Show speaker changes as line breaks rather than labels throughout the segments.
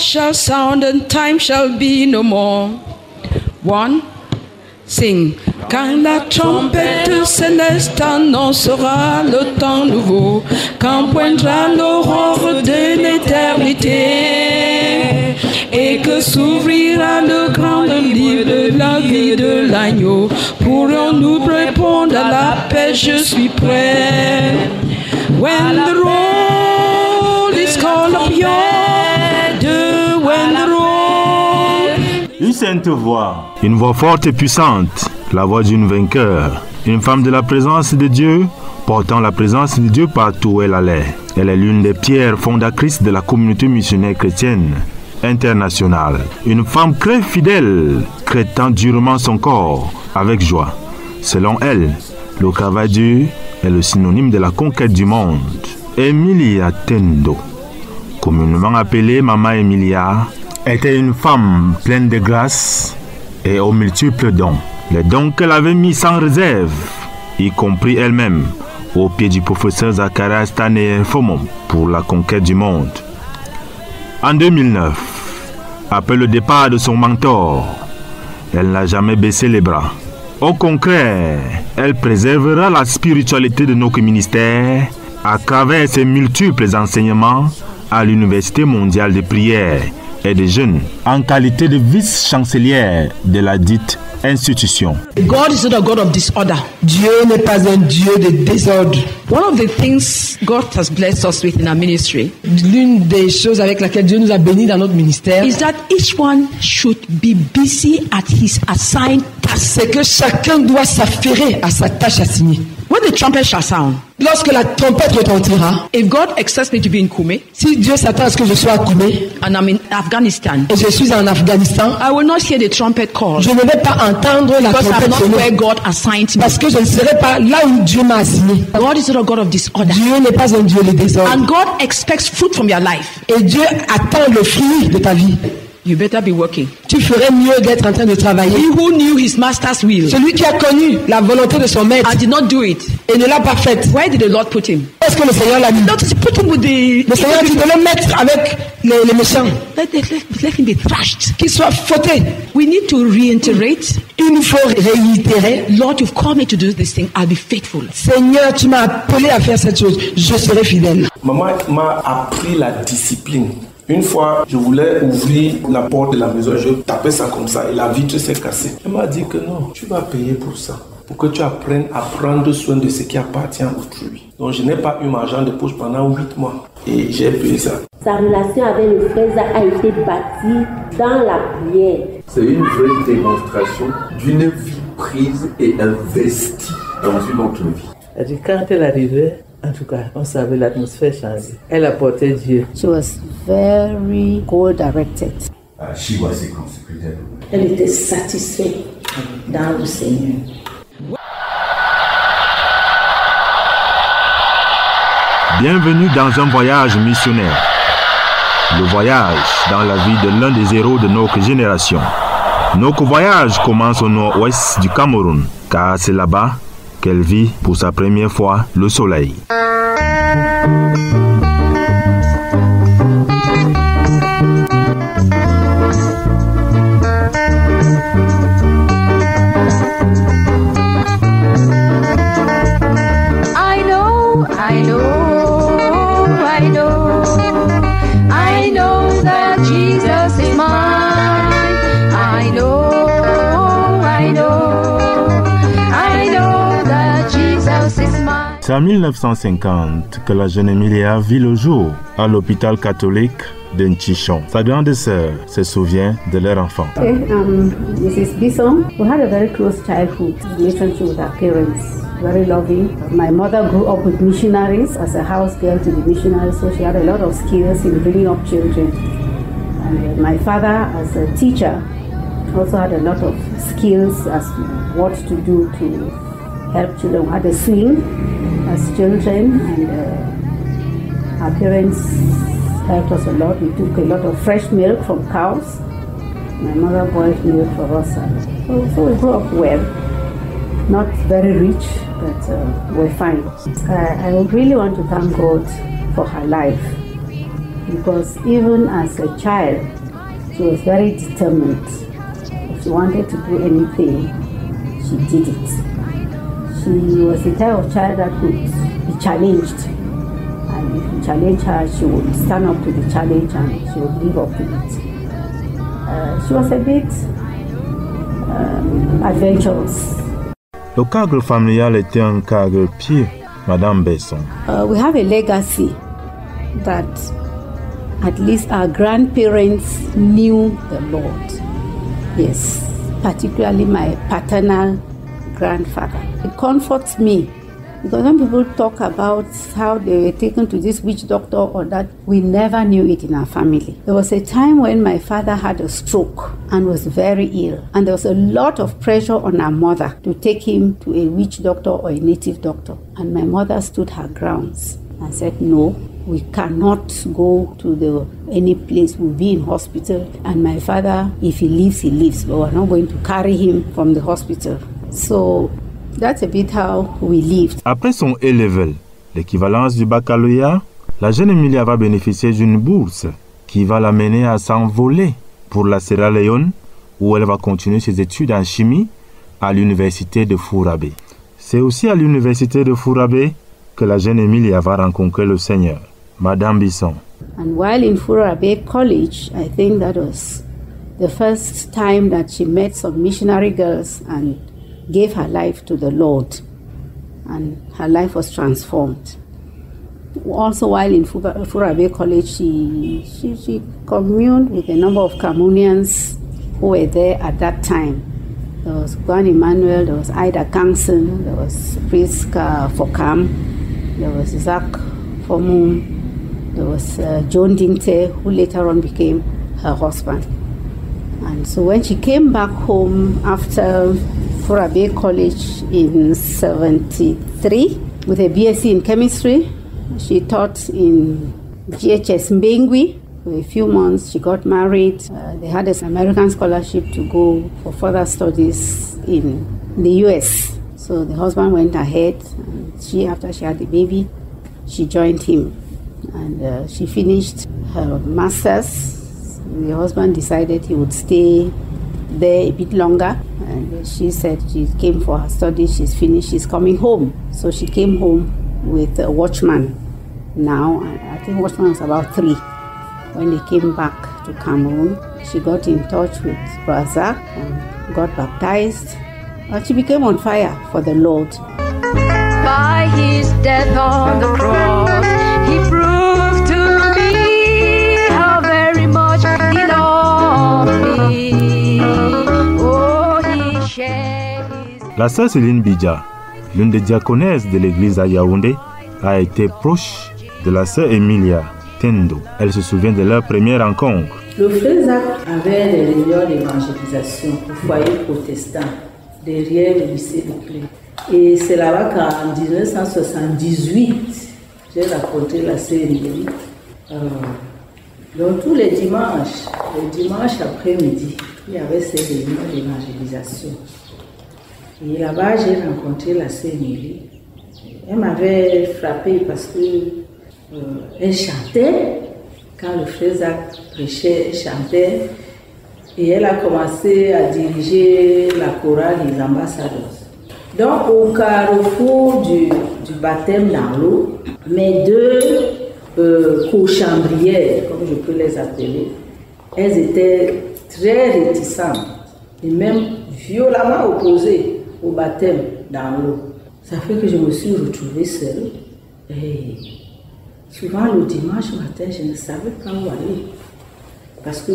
shall sound and time shall be no more. One, sing. Quand la trompette céleste annoncera le temps nouveau, quand poindra l'aurore de l'éternité, et que s'ouvrira le grand livre de la vie de l'agneau, pourrons-nous répondre à l'appel, je suis prêt. When the roll is called up yonder, when the roll...
Une sainte voix, une voix forte et puissante, la voix d'une vainqueur, une femme de la présence de Dieu, portant la présence de Dieu partout où elle allait. Elle est l'une des pierres fondatrices de la communauté missionnaire chrétienne internationale. Une femme très fidèle, traitant durement son corps avec joie. Selon elle, le travail dur est le synonyme de la conquête du monde. Emilia Tendo, communément appelée Maman Emilia, était une femme pleine de grâce et aux multiples dons. Les dons qu'elle avait mis sans réserve, y compris elle-même, au pied du professeur Zacharias Stanley Fomon pour la conquête du monde. En 2009, après le départ de son mentor, elle n'a jamais baissé les bras. Au contraire, elle préservera la spiritualité de notre ministère à travers ses multiples enseignements à l'Université mondiale de prière et de jeunes, en qualité de vice-chancelière de la dite institution.
God is not a God of disorder.
Dieu n'est pas un Dieu de désordre.
One of the things God has blessed us with in our ministry,
L'une des choses avec laquelle Dieu nous a bénis dans notre ministère,
is that each one should be busy at his assigned task.
c'est que chacun doit s'affairer à sa tâche assignée.
When the trumpet shall sound,
Lorsque la trompette retentira,
if God expects me to be in Kume
si Dieu s'attend à ce que je sois à Koumé
and I'm in Afghanistan,
et je suis en Afghanistan,
I will not hear the trumpet call
je ne vais pas entendre la
because I'm
trompette
not where
sonner
God assigned me.
parce que je ne serai pas là où Dieu m'a assigné.
God is not a God of disorder.
Dieu n'est pas un Dieu de désordre.
And God expects fruit from your life.
Et Dieu attend le fruit de ta vie.
You better be working.
Tu ferais mieux d'être en train de travailler.
He who knew his master's will
Celui qui a connu la volonté de son maître
and did not do it,
et ne l'a pas faite,
where did the Lord put him?
est-ce que le Seigneur l'a mis?
Not to put him with the...
Le Seigneur dit de le mettre avec les méchants,
Let him be thrashed.
qu'il soit fauté.
We need to reiterate,
Il nous faut réitérer.
Lord, you've called me to do this thing. I'll be faithful.
Seigneur, tu m'as appelé à faire cette chose. Je serai fidèle.
Maman m'a appris la discipline. Une fois, je voulais ouvrir la porte de la maison, je tapais ça comme ça et la vitre s'est cassée. Elle m'a dit que non, tu vas payer pour ça, pour que tu apprennes à prendre soin de ce qui appartient à autrui. Donc je n'ai pas eu mon argent de poche pendant 8 mois et j'ai payé ça.
Sa relation avec le frère a été bâtie dans la prière.
C'est une vraie démonstration d'une vie prise et investie dans une autre vie.
Quand elle arrivait, en tout cas, on savait l'atmosphère changer. Elle apportait Dieu.
She was very goal-directed.
She was a consecrated woman.
Elle était satisfaite dans le Seigneur.
Bienvenue dans un voyage missionnaire. Le voyage dans la vie de l'un des héros de notre génération. Notre voyage commence au nord-ouest du Cameroun, car c'est là-bas qu'elle vit pour sa première fois le soleil. C'est en 1950 que la jeune Emilia vit le jour à l'hôpital catholique de Nchichon. Sa grande sœur se souvient de leur enfant.
Mrs. Bisson, we had a very close childhood relationship with our parents. Very loving. My mother grew up with missionaries as a house girl to the missionaries, so she had a lot of skills in bringing up children. And my father, as a teacher, also had a lot of skills as what to do to help children. We had a swing as children, and our parents helped us a lot. We took a lot of fresh milk from cows. My mother boiled milk for us. So we grew up well. Not very rich, but we're fine. I really want to thank God for her life. because even as a child, she was very determined. If she wanted to do anything, she did it. She was the type of child that could be challenged. And if you challenge her, she would stand up to the challenge and she would live up to it. She was a bit adventurous.
Le cadre familial était un cadre pieux, Madame Besson.
We have a legacy that at least our grandparents knew the Lord. Yes, particularly my paternal grandfather. It comforts me because when people talk about how they were taken to this witch doctor or that, we never knew it in our family. There was a time when my father had a stroke and was very ill, and there was a lot of pressure on our mother to take him to a witch doctor or a native doctor. And my mother stood her grounds and said, no, we cannot go to any place. We'll be in hospital. And my father, if he lives, he lives. But we're not going to carry him from the hospital. So that's a bit how we lived.
Après son A-level, l'équivalence du baccalauréat, la jeune Emilia va bénéficier d'une bourse qui va l'amener à s'envoler pour la Sierra Leone, où elle va continuer ses études en chimie à l'université de Fourabé. C'est aussi à l'université de Fourabé que la jeune Emilia va rencontrer le Seigneur. Madame Bisson.
And while in Fourabé College, I think that was the first time that she met some missionary girls and gave her life to the Lord. And her life was transformed. Also, while in Fourabé College, she communed with a number of Cameroonians who were there at that time. There was Gwan Emmanuel, there was Ida Kangson, there was Priska Fokam, there was Zach Fomum, there was John Dingte, who later on became her husband. And so when she came back home after Fourabé College in 1973 with a BSc in chemistry, she taught in GHS Mbengui. For a few months, she got married. They had an American scholarship to go for further studies in the US. So the husband went ahead, and after she had the baby, she joined him. And she finished her master's. The husband decided he would stay there a bit longer. And she said she came for her studies, she's finished, she's coming home. So she came home with a watchman now. I think watchman was about 3. When they came back to Cameroon, she got in touch with Razak and got baptized. And she became on fire for the Lord.
By his death on the cross, he proved to me how very much he loved me. Oh, he shed his...
La sœur Céline Bidja, l'une des diaconesses de l'église à Yaoundé, a été proche de la sœur Emilia Tendo. Elle se souvient de leur première rencontre.
Le frère Zach avait des réunions d'évangélisation au foyer protestant derrière le lycée de Clé. Et c'est là-bas qu'en 1978, j'ai rencontré la sœur Emilie. Donc tous les dimanches après-midi, il y avait ces réunions d'évangélisation. Et là-bas, j'ai rencontré la sœur Emilie. Elle m'avait frappée parce que elle chantait. Quand le frère Zach prêchait, elle chantait. Et elle a commencé à diriger la chorale des ambassadeurs. Donc au carrefour du baptême dans l'eau, mes 2 cochambrières, comme je peux les appeler, elles étaient très réticentes et même violemment opposées au baptême dans l'eau. Ça fait que je me suis retrouvée seule. Et souvent le dimanche matin, je ne savais pas où aller. Parce que,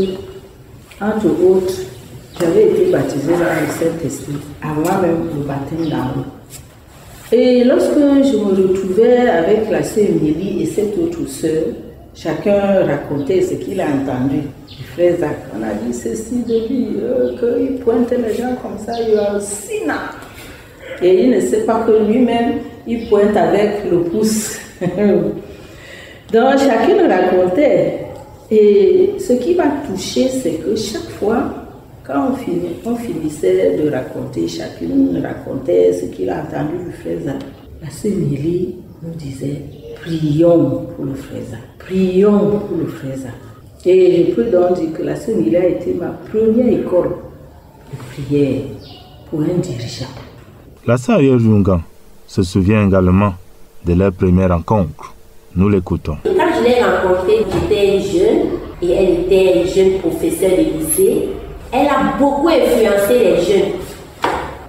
entre autres, j'avais été baptisée dans le Saint-Esprit avant même le baptême dans l'eau. Et lorsque je me retrouvais avec la sœur Emilie et cette autre sœur, chacun racontait ce qu'il a entendu. Le frère Zach, on a dit ceci de lui, qu'il pointe les gens comme ça, il y a un sina. Et il ne sait pas que lui-même, il pointe avec le pouce. Donc chacune racontait. Et ce qui m'a touché, c'est que chaque fois, quand on finissait de raconter, chacune racontait ce qu'il a entendu du frère Zach. La sœur Emilie nous disait, prions pour le frère Zach. prions pour le frère Zach. Et je peux donc dire que la sœur Milly a été ma première école de prière pour un dirigeant.
La sœur Jungan se souvient également de leur première rencontre. Nous l'écoutons.
Quand je l'ai rencontrée, j'étais jeune et elle était jeune professeure de lycée. Elle a beaucoup influencé les jeunes.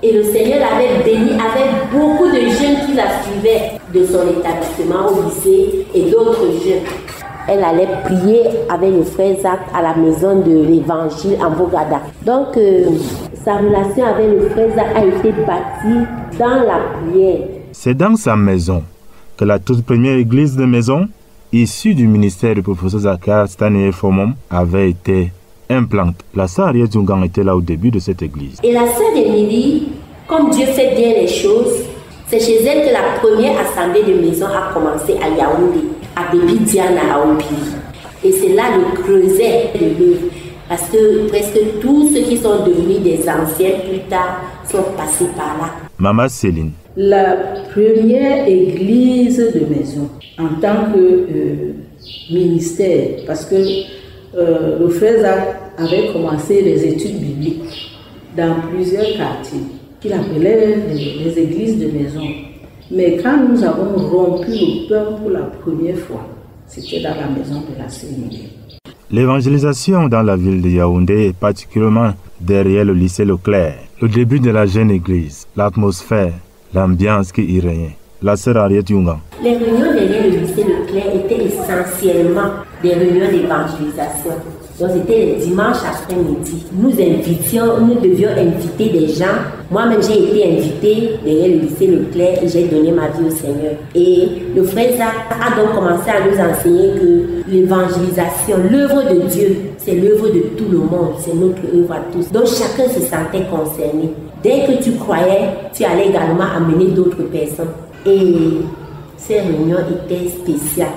Et le Seigneur l'avait béni avec beaucoup de jeunes qui la suivaient de son établissement au lycée et d'autres jeunes. Elle allait prier avec le frère Zach à la maison de l'évangile en Bogada. Donc, sa relation avec le frère Zach a été bâtie dans la prière. C'est
dans sa maison que la toute première église de maison, issue du ministère du professeur Zachar Stanley Fomom, avait été implantée. La sœur Ariel Jungan était là au début de cette église.
Et la sœur Emily, comme Dieu fait bien les choses, c'est chez elle que la première assemblée de maison a commencé à Yaoundé, à Baby Diana, à Opili. Et c'est là le creuset de l'œuvre. Parce que presque tous ceux qui sont devenus des anciens plus tard sont passés par là.
Maman Céline.
La première église de maison en tant que ministère, parce que le frère Zach avait commencé les études bibliques dans plusieurs quartiers qu'il appelait les églises de maison. Mais quand nous avons rompu le pain pour la première fois, c'était dans la maison de la sœur Milly.
L'évangélisation dans la ville de Yaoundé, particulièrement derrière le lycée Leclerc, le début de la jeune église, l'atmosphère, l'ambiance qui y régnait. La sœur Ariel Jungan.
Les réunions derrière le lycée Leclerc étaient essentiellement des réunions d'évangélisation. Donc c'était les dimanches après-midi. Nous devions inviter des gens. Moi-même j'ai été invitée derrière le lycée Leclerc et j'ai donné ma vie au Seigneur. Et le frère Zach a donc commencé à nous enseigner que l'évangélisation, l'œuvre de Dieu, c'est l'œuvre de tout le monde, c'est notre œuvre à tous. Donc chacun se sentait concerné. Dès que tu croyais, tu allais également amener d'autres personnes. Et ces réunions étaient spéciales.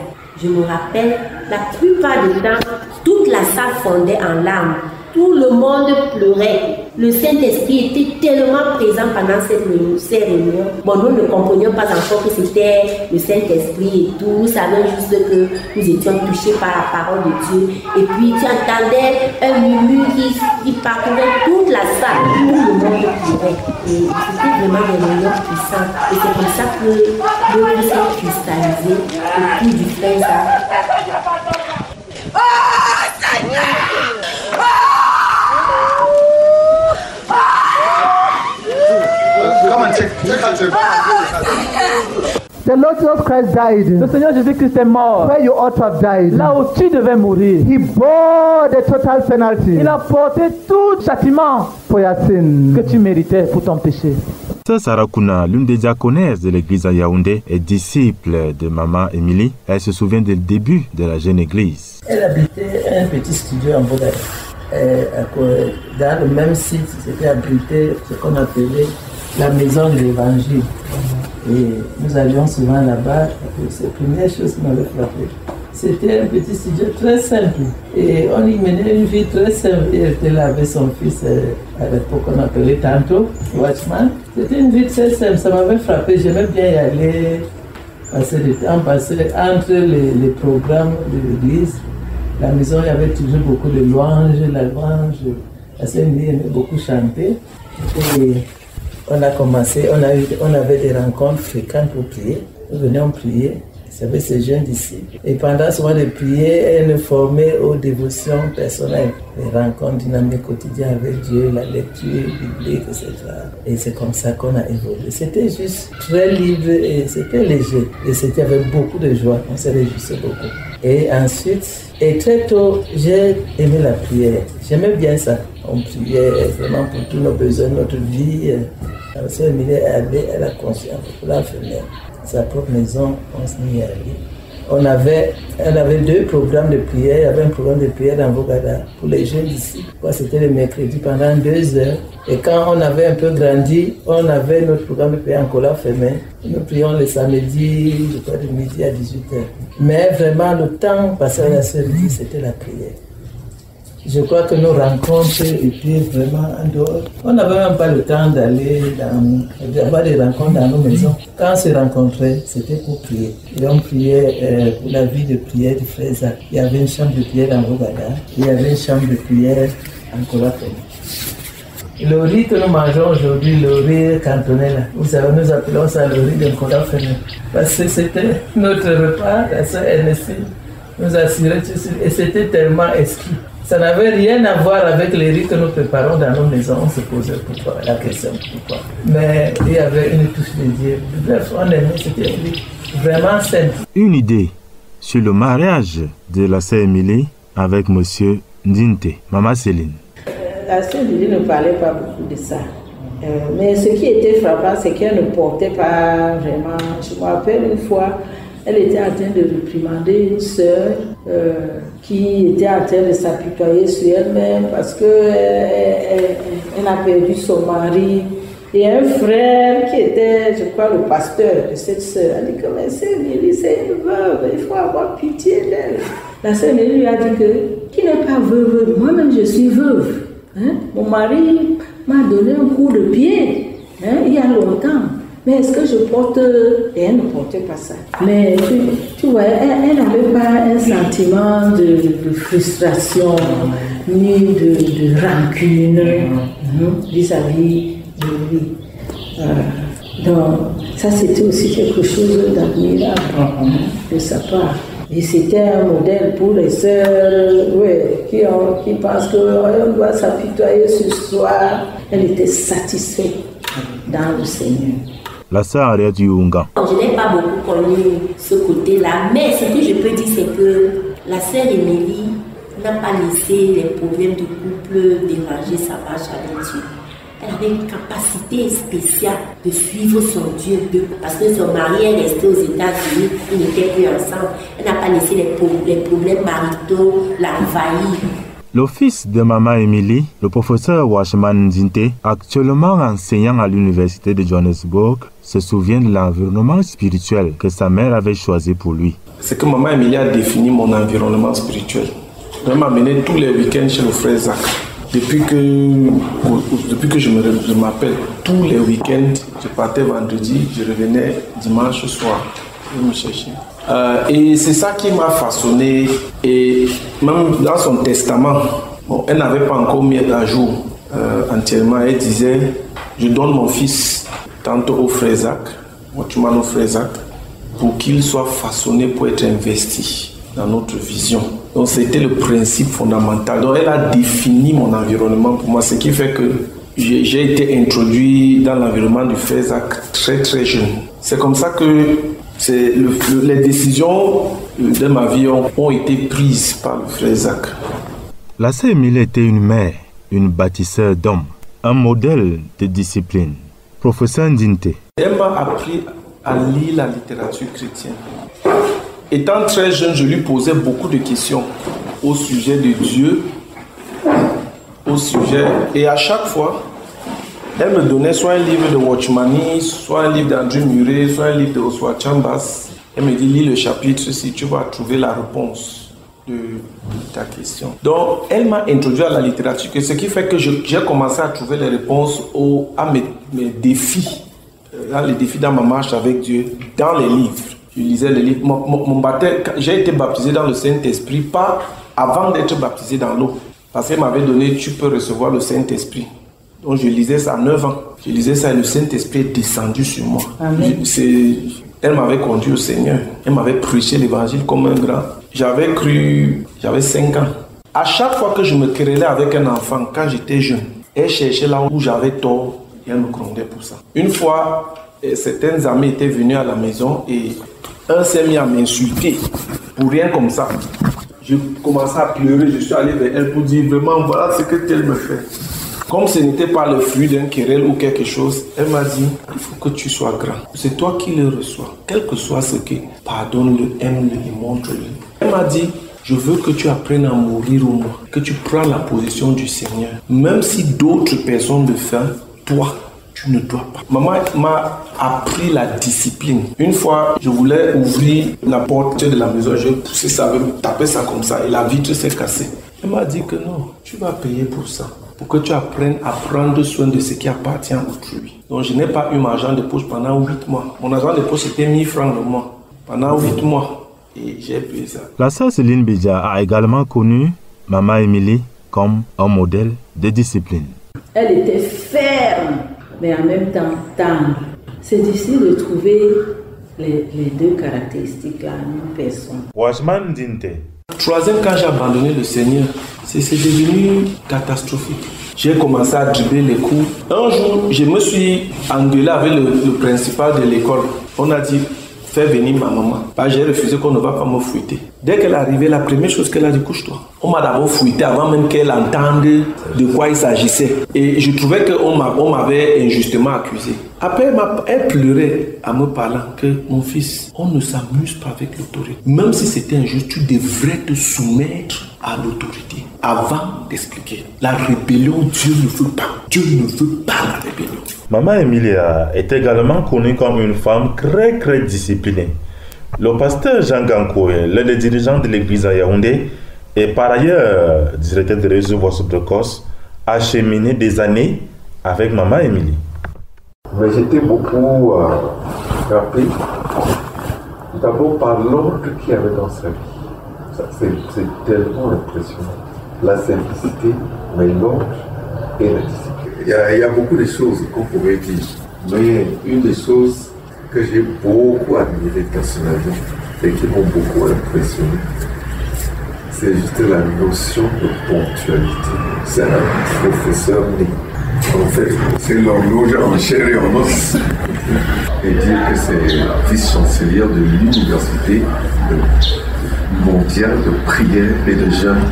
Je me rappelle, la plupart du temps, toute la salle fondait en larmes. Tout le monde pleurait. Le Saint-Esprit était tellement présent pendant ces réunions. Bon, nous ne comprenions pas encore que c'était le Saint-Esprit et tout. Nous savions juste que nous étions touchés par la parole de Dieu. Et puis, tu entendais un murmure qui parcourait toute la salle. Tout le monde pleurait. Et c'était vraiment des réunions puissantes. Et c'est comme ça que l'œuvre s'est cristallisée autour du frère Zach.
The Lord Jesus Christ died.
Le Seigneur Jésus-Christ est mort.
Where you ought to have died.
Là où tu devais mourir.
He bore the total penalty.
Il a porté tout châtiment
for your sin
que tu méritais pour ton péché.
Sœur Sarakuna, l'une des diaconesses de l'église à Yaoundé, est disciple de Maman Emily. Elle se souvient du début de la jeune église.
Elle habitait un petit studio en Bogada. Dans le même site, c'était abrité ce qu'on appelait la maison de l'évangile. Et nous allions souvent là-bas. C'est la première chose qui m'avait frappé. C'était un petit studio très simple. Et on y menait une vie très simple. Et elle était là avec son fils, à l'époque qu'on appelait Tanto, Watchman. C'était une vie très simple. Ça m'avait frappé. J'aimais bien y aller, passer le temps, entre les programmes de l'église. La maison, il y avait toujours beaucoup de louanges, la louange. La sœur Milly aimait beaucoup chanter. Et on a commencé, on avait des rencontres fréquentes pour prier. Nous venions prier. Il y avait ces jeunes disciples. Et pendant ce moment de prier, elle nous formait aux dévotions personnelles. Les rencontres dynamiques quotidiennes avec Dieu, la lecture biblique, etc. Et c'est comme ça qu'on a évolué. C'était juste très libre et c'était léger. Et c'était avec beaucoup de joie. On se réjouissait beaucoup. Et ensuite, et très tôt, j'ai aimé la prière. J'aimais bien ça. On priait vraiment pour tous nos besoins, notre vie. La sœur Emily, elle a conscience pour la femelle. Sa propre maison, on s'y est allé. Elle avait 2 programmes de prière. Il y avait un programme de prière dans Bogada pour les jeunes ici. C'était le mercredi pendant 2 heures. Et quand on avait un peu grandi, on avait notre programme de prière en Kola Femen. Nous prions le samedi, je crois, de midi à 18h. Mais vraiment, le temps passé à la sœur Milly, c'était la prière. Je crois que nos rencontres étaient vraiment en dehors. On n'avait même pas le temps d'avoir des rencontres dans nos maisons. Quand on se rencontrait, c'était pour prier. Et on priait pour la vie de prière du frère Zach. Il y avait une chambre de prière dans Rogada. Il y avait une chambre de prière en Colapel. Le riz que nous mangeons aujourd'hui, le riz cantonais, là, vous savez, nous appelons ça le riz de Colapel. Parce que c'était notre repas, la sœur Ernestine nous assurait dessus. Et c'était tellement exquis. Ça n'avait rien à voir avec les riz que nous préparons dans nos maisons. On se posait pourquoi, la question pourquoi. Mais il y avait une touche de Dieu. Bref, on aimait, c'était vraiment simple.
Une idée sur le mariage de la sœur Émilie avec monsieur Ndinte, Maman Céline.
La sœur Émilie ne parlait pas beaucoup de ça. Mais ce qui était frappant, c'est qu'elle ne portait pas vraiment. Je me rappelle une fois, elle était en train de réprimander une sœur qui était en train de s'apitoyer sur elle-même parce qu'elle a perdu son mari. Et un frère qui était, je crois, le pasteur de cette sœur a dit que mais sœur Émilie, c'est une veuve, il faut avoir pitié d'elle. La sœur Émilie lui a dit que qui n'est pas veuve, moi-même je suis veuve. Hein? Mon mari m'a donné un coup de pied il y a longtemps. Mais est-ce que je porte... Et elle ne portait pas ça. Mais tu vois, elle n'avait pas un sentiment de frustration, ni de rancune vis-à-vis de lui. Donc, ça c'était aussi quelque chose d'admirable de sa part. Et c'était un modèle pour les sœurs qui pensent qu'on doit s'apitoyer ce soir. Elle était satisfaite dans le Seigneur.
La sœur Ariette Yunga.
Je n'ai pas beaucoup connu ce côté-là, mais ce que je peux dire, c'est que la sœur Émilie n'a pas laissé les problèmes du couple déranger sa marche avec Dieu. Elle avait une capacité spéciale de suivre son Dieu, parce que son mari est resté aux États-Unis, ils n'étaient plus ensemble. Elle n'a pas laissé les problèmes maritaux l'envahir.
Le fils de Maman Émilie, le professeur Washman Ndinte, actuellement enseignant à l'université de Johannesburg, se souvient de l'environnement spirituel que sa mère avait choisi pour lui.
C'est que Maman Émilie a défini mon environnement spirituel. Elle m'a amené tous les week-ends chez le frère Zach. Depuis que je m'appelle, tous les week-ends, je partais vendredi, je revenais dimanche soir. Je me cherchais. Et c'est ça qui m'a façonné. Et même dans son testament, elle n'avait pas encore mis à jour entièrement. Elle disait, je donne mon fils tantôt au frère Zach, au frère Zach, pour qu'il soit façonné pour être investi dans notre vision. Donc c'était le principe fondamental. Donc elle a défini mon environnement pour moi, ce qui fait que j'ai été introduit dans l'environnement du frère Zach très très jeune. C'est comme ça que les décisions de ma vie ont été prises par le frère Zach.
La sœur Émilie était une mère, une bâtisseur d'hommes, un modèle de discipline. Professeur Ndinte.
Elle m'a appris à lire la littérature chrétienne. Étant très jeune, je lui posais beaucoup de questions au sujet de Dieu, et à chaque fois, elle me donnait soit un livre de Watchmani, soit un livre d'Andrew Murray, soit un livre de Oswald Chambers. Elle me dit, lis le chapitre si tu vas trouver la réponse de ta question. Donc, elle m'a introduit à la littérature, ce qui fait que j'ai commencé à trouver les réponses à mes défis, les défis dans ma marche avec Dieu, dans les livres. Je lisais les livres. J'ai été baptisé dans le Saint-Esprit, pas avant d'être baptisé dans l'eau. Parce qu'elle m'avait donné, tu peux recevoir le Saint-Esprit. Donc je lisais ça à 9 ans. Je lisais ça et le Saint-Esprit est descendu sur moi. Elle m'avait conduit au Seigneur. Elle m'avait prêché l'évangile comme un grand. J'avais 5 ans. À chaque fois que je me querellais avec un enfant, quand j'étais jeune, elle cherchait là où j'avais tort et elle me grondait pour ça. Une fois, certains amis étaient venus à la maison et un s'est mis à m'insulter pour rien comme ça. Je commençais à pleurer, je suis allé vers elle pour dire vraiment voilà ce que tel me fait. Comme ce n'était pas le fruit d'un querelle ou quelque chose, elle m'a dit il faut que tu sois grand. C'est toi qui le reçois. Quel que soit ce que, pardonne-le, aime-le et montre-le. Elle m'a dit je veux que tu apprennes à mourir au moins, que tu prends la position du Seigneur. Même si d'autres personnes le font, toi, tu ne dois pas. Maman m'a appris la discipline. Une fois, je voulais ouvrir la porte de la maison, je poussais ça, je tapais ça comme ça et la vitre s'est cassée. Elle m'a dit que non, tu vas payer pour ça, pour que tu apprennes à prendre soin de ce qui appartient à autrui. Donc je n'ai pas eu mon argent de poche pendant 8 mois. Mon argent de poche c'était 1000 francs le mois, pendant 8 mois. Et j'ai payé ça.
La sœur Céline Bidja a également connu Maman Émilie comme un modèle de discipline.
Elle était ferme, mais en même temps tendre. C'est difficile de trouver les deux caractéristiques-là en une personne.
Washman Dinte.
Troisième, quand j'ai abandonné le Seigneur, c'est devenu catastrophique. J'ai commencé à dribbler les cours. Un jour, je me suis engueulé avec le principal de l'école. On a dit, fais venir ma maman. J'ai refusé qu'on ne va pas me fouetter. Dès qu'elle est arrivée, la première chose qu'elle a dit, couche-toi. On m'a d'abord fouetté avant même qu'elle entende de quoi il s'agissait. Et je trouvais qu'on m'avait injustement accusé. Après, elle pleurait en me parlant que mon fils, on ne s'amuse pas avec l'autorité. Même si c'était injuste, tu devrais te soumettre à l'autorité avant d'expliquer. La rébellion, Dieu ne veut pas. Dieu ne veut pas la rébellion.
Maman Emilia est également connue comme une femme très disciplinée. Le pasteur Jean Gankoé, l'un des dirigeants de l'église à Yaoundé, et par ailleurs directeur de réseau de Corse, a cheminé des années avec Maman Émilie.
Mais j'étais beaucoup frappé, d'abord par l'ordre qu'il y avait dans sa vie. C'est tellement impressionnant. La simplicité, mais l'ordre et la discipline. Il y a beaucoup de choses qu'on pourrait dire, mais une des choses que j'ai beaucoup admiré personnellement et qui m'ont beaucoup impressionné, c'est juste la notion de ponctualité. C'est un professeur né. En fait, c'est l'horloge en chair et en os. Et dire que c'est vice-chancelière de l'université mondiale de prière et de jeûne.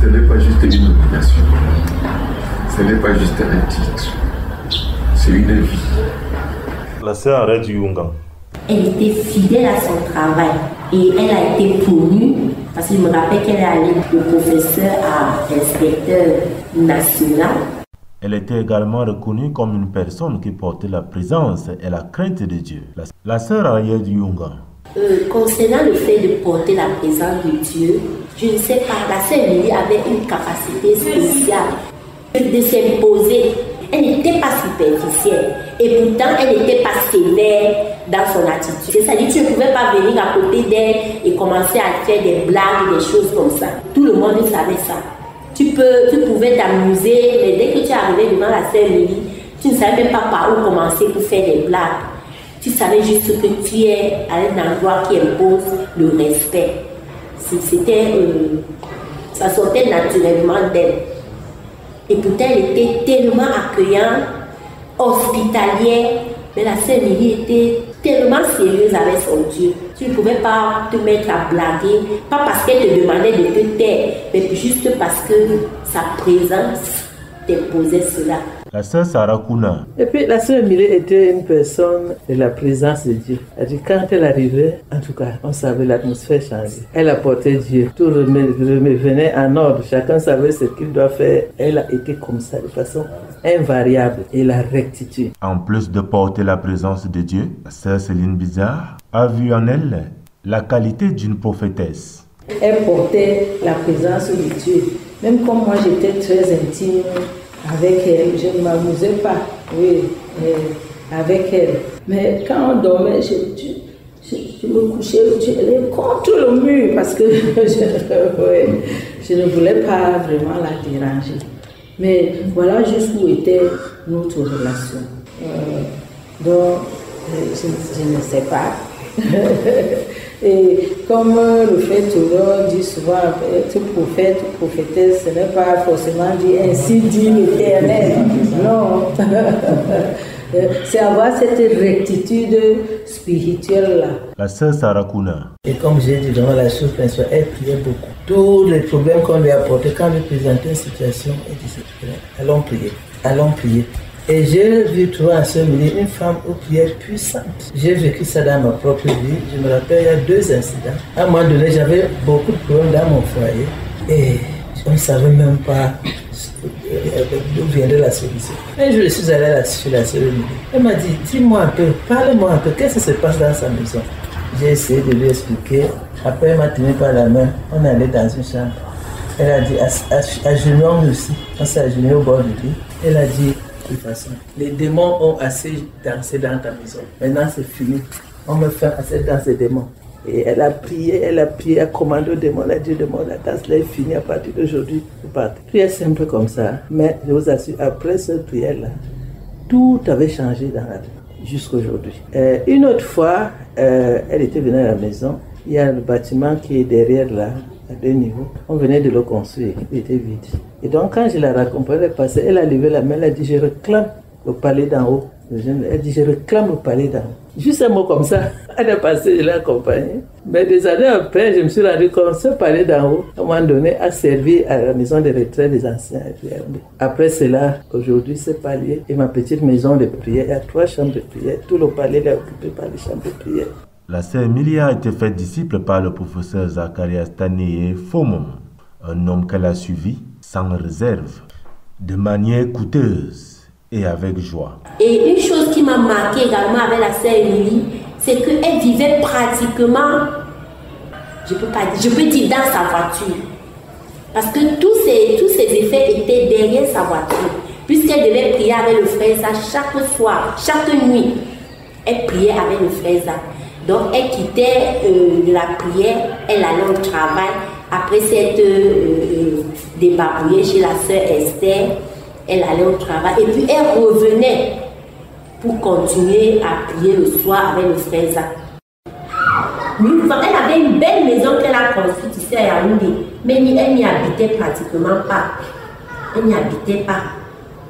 Ce n'est pas juste une nomination. Ce n'est pas juste un titre. C'est une vie.
La sœur Arrête Yunga.
Elle était fidèle à son travail et elle a été promue parce que je me rappelle qu'elle est allée de professeur à inspecteur national.
Elle était également reconnue comme une personne qui portait la présence et la crainte de Dieu. La sœur Arrête Yunga.
Concernant le fait de porter la présence de Dieu, je ne sais pas, la sœur Émilie avait une capacité spéciale de s'imposer. Elle n'était pas superficielle et pourtant elle n'était pas sévère dans son attitude. C'est-à-dire que tu ne pouvais pas venir à côté d'elle et commencer à faire des blagues, des choses comme ça. Tout le monde savait ça. Tu pouvais t'amuser, mais dès que tu arrivais devant la sœur Émilie, tu ne savais même pas par où commencer pour faire des blagues. Tu savais juste que tu es à un endroit qui impose le respect. Ça sortait naturellement d'elle. Et pourtant, elle était tellement accueillante, hospitalière, mais la sœur Émilie était tellement sérieuse avec son Dieu. Tu ne pouvais pas te mettre à blaguer, pas parce qu'elle te demandait de te taire, mais juste parce que sa présence t'imposait cela.
La sœur Sarah Kouna.
Et puis la sœur Émilie était une personne de la présence de Dieu. Elle dit, quand elle arrivait, en tout cas, on savait l'atmosphère changer. Elle apportait Dieu. Tout revenait en ordre. Chacun savait ce qu'il doit faire. Elle a été comme ça, de façon invariable. Et la rectitude.
En plus de porter la présence de Dieu, la sœur Céline Bidja a vu en elle la qualité d'une prophétesse.
Elle portait la présence de Dieu. Même comme moi, j'étais très intime avec elle, je ne m'amusais pas, oui, avec elle. Mais quand on dormait, je me couchais, j'allais contre le mur parce que je ne voulais pas vraiment la déranger. Mais voilà jusqu'où était notre relation. Donc, je ne sais pas. Et comme le fait Théodore dit souvent, être prophète ou prophétesse, ce n'est pas forcément dire ainsi dit l'Éternel. Non. C'est avoir cette rectitude spirituelle-là.
La sœur Sarah Kouna.
Et comme j'ai dit, dans la chose principale, elle priait beaucoup. Tous les problèmes qu'on lui apportait, quand elle lui présentait une situation, elle disait, allons prier, allons prier. Et j'ai vu toi, à ce milieu, une femme aux prières puissantes. J'ai vécu ça dans ma propre vie. Je me rappelle, il y a 2 incidents. À un moment donné, j'avais beaucoup de problèmes dans mon foyer. Et on ne savait même pas d'où viendrait la solution. Et je suis allé chez la sœur Émilie. Elle m'a dit, dis-moi un peu, parle-moi un peu, qu'est-ce qui se passe dans sa maison? J'ai essayé de lui expliquer Après, elle m'a tenu par la main. On allait dans une chambre. Elle a dit, agenouillons-nous aussi. On s'est agenouillé au bord du lit. Elle a dit, de toute façon, les démons ont assez dansé dans ta maison. Maintenant, c'est fini. On me fait assez danser ces démons. Et elle a prié, elle a commandé aux démons, elle a dit aux démons, la danse là est finie à partir d'aujourd'hui. Vous partez. Prière simple comme ça. Mais je vous assure, après cette prière-là, tout avait changé dans la vie, jusqu'à aujourd'hui. Une autre fois, elle était venue à la maison. Il y a le bâtiment qui est derrière là, à 2 niveaux. On venait de le construire, il était vide. Et donc quand je la raccompagnais, elle passait, elle a levé la main, elle a dit, je réclame le palais d'en haut. Elle dit, je réclame le palais d'en haut. Juste un mot comme ça, elle est passée, je l'ai accompagnée. Mais des années après, je me suis rendu compte que ce palais d'en haut, à un moment donné, a servi à la maison de retraite des anciens. Après cela, aujourd'hui, ce palier et ma petite maison de prière, il y a 3 chambres de prière. Tout le palais est occupé par les chambres de prière.
La sœur Emilia a été faite disciple par le professeur Zacharias Tané Fomon, un homme qu'elle a suivi sans réserve, de manière coûteuse et avec joie.
Et une chose qui m'a marqué également avec la sœur Emilie, c'est qu'elle vivait pratiquement, je peux dire dans sa voiture. Parce que tous ces effets étaient derrière sa voiture. Puisqu'elle devait prier avec le frère Zach chaque soir, chaque nuit, elle priait avec le frère Zach. Donc elle quittait la prière, elle allait au travail. Après s'être débarbouillée chez la sœur Esther, elle allait au travail. Et puis elle revenait pour continuer à prier le soir avec le frère Zach. Elle avait une belle maison qu'elle a construite ici à Yaoundé, mais elle n'y habitait pratiquement pas. Elle n'y habitait pas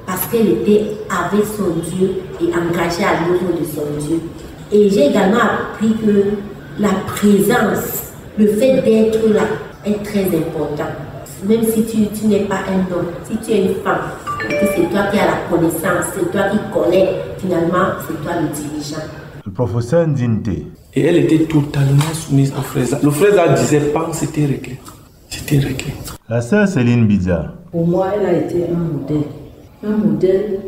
parce qu'elle était avec son Dieu et engagée à l'œuvre de son Dieu. Et j'ai également appris que la présence, le fait d'être là est très important. Même si tu n'es pas un homme, si tu es une femme, et que c'est toi qui as la connaissance, c'est toi qui connais, finalement, c'est toi le dirigeant.
Le professeur Ndinte.
Et elle était totalement soumise au frère Zach. Le frère Zach disait pas, c'était réglé. C'était réglé.
La sœur Céline Biza.
Pour moi, elle a été un modèle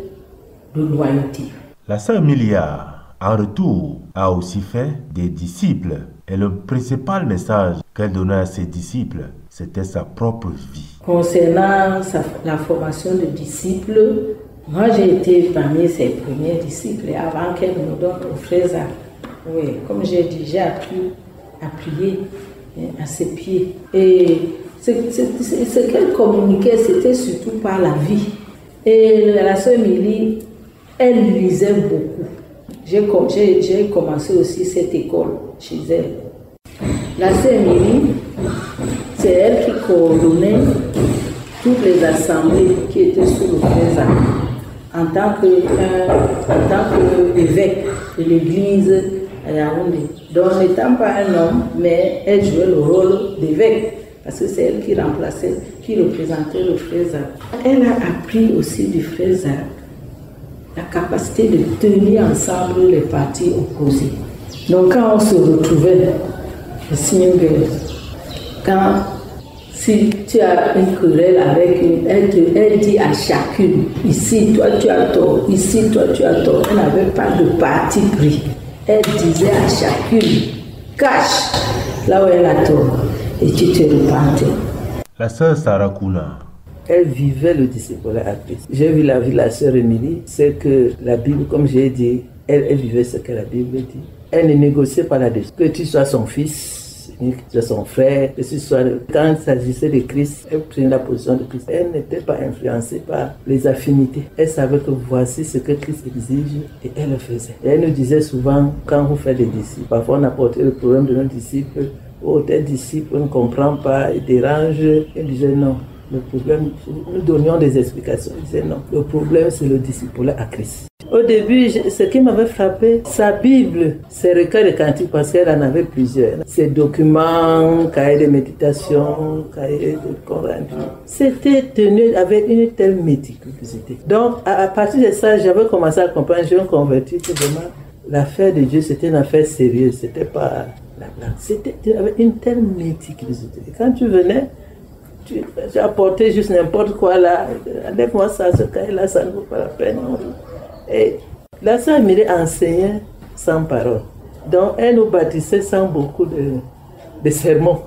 de loyauté.
La sœur Emilia, en retour, a aussi fait des disciples. Et le principal message qu'elle donnait à ses disciples, c'était sa propre vie. Concernant
la formation de disciples, moi j'ai été parmi ses premiers disciples avant qu'elle me donne au frère Zach. Oui, comme j'ai dit, j'ai appris à prier à ses pieds. Et ce qu'elle communiquait, c'était surtout par la vie. Et la sœur Émilie, elle lisait beaucoup. J'ai commencé aussi cette école chez elle. La sœur Émilie, c'est elle qui coordonnait toutes les assemblées qui étaient sous le frère Zach en tant qu'évêque de l'église à Yaoundé. Donc n'étant pas un homme, mais elle jouait le rôle d'évêque parce que c'est elle qui remplaçait, qui représentait le frère Zach. Elle a appris aussi du frère Zach la capacité de tenir ensemble les partis opposés. Donc quand on se retrouvait, le single, quand si tu as une querelle avec une, elle dit à chacune, ici toi tu as tort, ici toi tu as tort. Elle n'avait pas de parti pris. Elle disait à chacune, cache là où elle a tort et tu te repentais.
La sœur Sarah Kouna.
Elle vivait le disciple à Christ. J'ai vu la vie de la sœur Émilie, c'est que la Bible, comme j'ai dit, elle vivait ce que la Bible dit. Elle ne négociait pas là-dessus. Que tu sois son fils, que tu sois son frère, que tu sois... Quand il s'agissait de Christ, elle prenait la position de Christ. Elle n'était pas influencée par les affinités. Elle savait que voici ce que Christ exige et elle le faisait. Et elle nous disait souvent, quand vous faites des disciples, parfois on apportait le problème de nos disciples, oh, tes disciples ne comprennent pas, ils dérangent. Elle disait non. Le problème, nous donnions des explications. Je disais non. Le problème, c'est le disciple à Christ. Au début, ce qui m'avait frappé, sa Bible, ses recueils de cantiques, parce qu'elle en avait plusieurs. Ses documents, cahiers de méditation, cahiers de Coran, c'était tenu avec une telle méticulosité. Donc, à partir de ça, j'avais commencé à comprendre, je me convertis que vraiment, l'affaire de Dieu, c'était une affaire sérieuse. C'était pas la blague. C'était avec une telle méticulosité. Et quand tu venais, tu apportais juste n'importe quoi là, enlève-moi ça, ce cahier-là, ça ne vaut pas la peine. Et la sœur Émilie enseignait sans parole. Donc elle nous bâtissait sans beaucoup des sermons.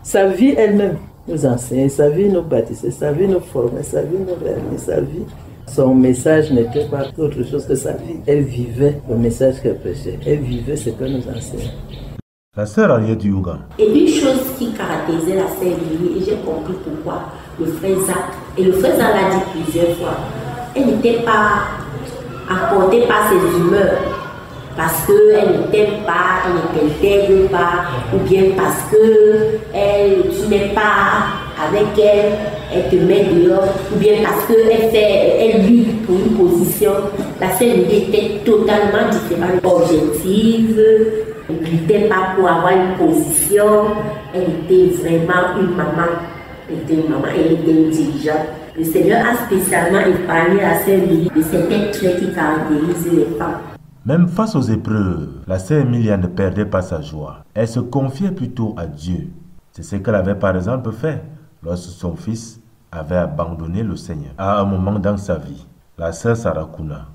Sa vie elle-même nous enseigne, sa vie nous baptisait, sa vie nous formait, sa vie nous réunit, sa vie. Son message n'était pas autre chose que sa vie. Elle vivait le message qu'elle prêchait. Elle vivait ce qu'elle nous enseignait.
La sœur Ariette Yuga.
Et une chose qui caractérisait la sœur Lily, et j'ai compris pourquoi, le frère Zach. Et le frère Zach l'a dit plusieurs fois. Elle n'était pas emportée par ses humeurs. Parce qu'elle ne t'aime pas, elle ne t'intègre pas, ou bien parce que tu n'es pas avec elle, elle te met dehors, ou bien parce qu'elle lutte pour une position. La sœur Lily était totalement différente, objective, elle ne luttait pas pour avoir une position, elle était vraiment une maman, elle était une dirigeante. Le Seigneur a spécialement épargné la sœur Lily de certains traits qui caractérisent les femmes.
Même face aux épreuves, la sœur Emilia ne perdait pas sa joie. Elle se confiait plutôt à Dieu. C'est ce qu'elle avait par exemple fait lorsque son fils avait abandonné le Seigneur à un moment dans sa vie. La sœur Sarakuna.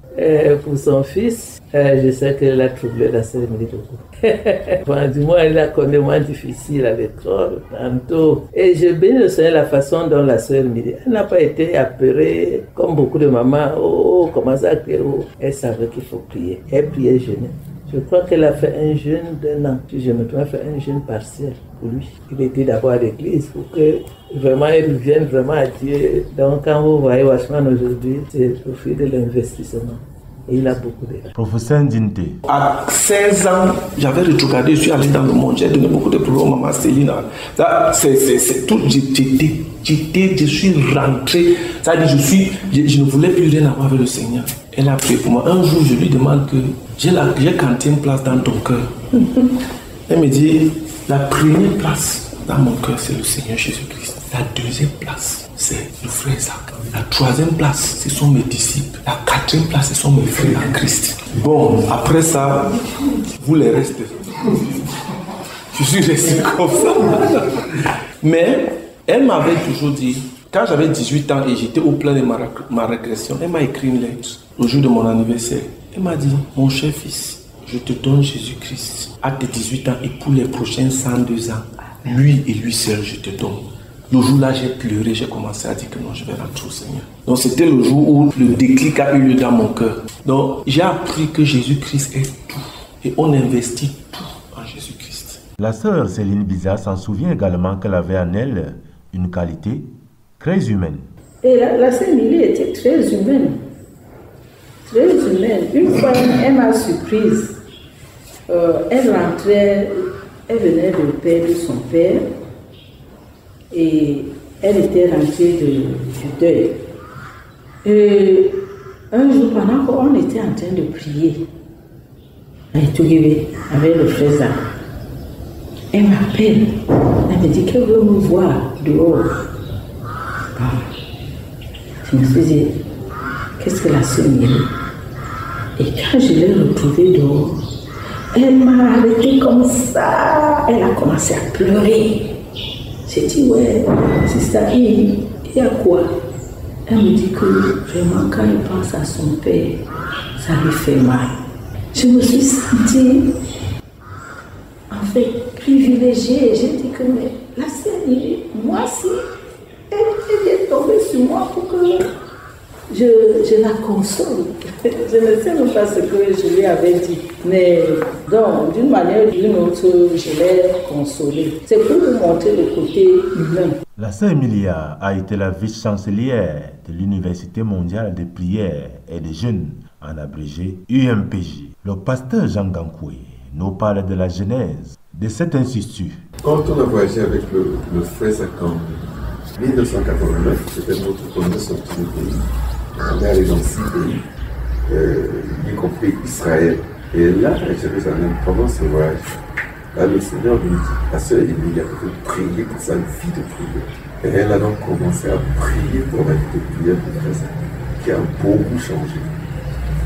Pour son fils, je sais qu'elle a troublé la sœur Emilie beaucoup. Du moins, elle la connaît moins difficile à l'école, tantôt. Et je bénis le Seigneur la façon dont la sœur Emilie, elle n'a pas été apeurée comme beaucoup de mamans. Oh, comment ça crier? Oh. Elle savait qu'il faut prier. Elle priait jeûner. Je crois qu'elle a fait un jeûne d'1 an. Si je me trompe, elle a fait un jeûne partiel pour lui. Il était d'abord à l'église pour que vraiment il revienne vraiment à Dieu. Donc quand vous voyez Watchman aujourd'hui, c'est au fil de l'investissement. Et il a beaucoup d'aide.
Professeur Ndinte.
À 16 ans, j'avais rétrogradé, je suis allé dans le monde, j'ai donné beaucoup de problèmes à maman Céline. C'est tout, je suis rentré. Ça dit, je ne voulais plus rien avoir avec le Seigneur. Elle a prié pour moi. Un jour, je lui demande que j'ai 40e place dans ton cœur. Elle me dit, la première place dans mon cœur, c'est le Seigneur Jésus-Christ. La deuxième place, c'est le frère Zach. La troisième place, ce sont mes disciples. La quatrième place, ce sont mes frères en Christ. Bon, après ça, vous les restez. Je suis resté comme ça. Mais elle m'avait toujours dit, quand j'avais 18 ans et j'étais au plein de ma régression, elle m'a écrit une lettre le jour de mon anniversaire. Elle m'a dit, mon cher fils, je te donne Jésus-Christ à tes 18 ans et pour les prochains 102 ans, lui et lui seul, je te donne. Le jour-là, j'ai pleuré, j'ai commencé à dire que non, je vais rentrer au Seigneur. Donc c'était le jour où le déclic a eu lieu dans mon cœur. Donc j'ai appris que Jésus-Christ est tout et on investit tout en Jésus-Christ.
La sœur Céline Biza s'en souvient également qu'elle avait en elle une qualité très humaine.
Et la sœur Emilie était très humaine. Très humaine. Une fois, elle m'a surprise. Elle rentrait, elle venait de perdre son père. Et elle était rentrée du deuil. Et un jour, pendant qu'on était en train de prier, elle est arrivée avec le frère Zach. Elle m'appelle. Elle me dit qu'elle veut me voir dehors. Je me suis dit, qu'est-ce que la sœur Mireille? Et quand je l'ai retrouvée dehors, elle m'a arrêtée comme ça. Elle a commencé à pleurer. J'ai dit, ouais, c'est ça, il y a quoi? Elle me dit que vraiment, quand il pense à son père, ça lui fait mal. Je me suis sentie, en fait, privilégiée. J'ai dit que, mais la sœur, moi, si, elle est tombée sur moi pour que je la console. Je ne sais même pas ce que je lui avais dit. Mais donc, d'une manière ou d'une autre, je l'ai consolée. C'est pour vous montrer le côté humain.
La sœur Emilia a été la vice-chancelière de l'Université mondiale de prière et de jeunes, en abrégé UMPJ. Le pasteur Jean Gankoué nous parle de la genèse de cet institut.
Quand on a voyagé avec le frère Zach en 1989, c'était notre première sortie du pays. On est allé dans 6 pays, y compris Israël. Et là, à Jérusalem, pendant ce voyage, là, le Seigneur lui dit, la sœur Emilia veut prier pour sa vie de prière. Et elle a donc commencé à prier pour la vie de prière du frère Zach, qui a beaucoup changé.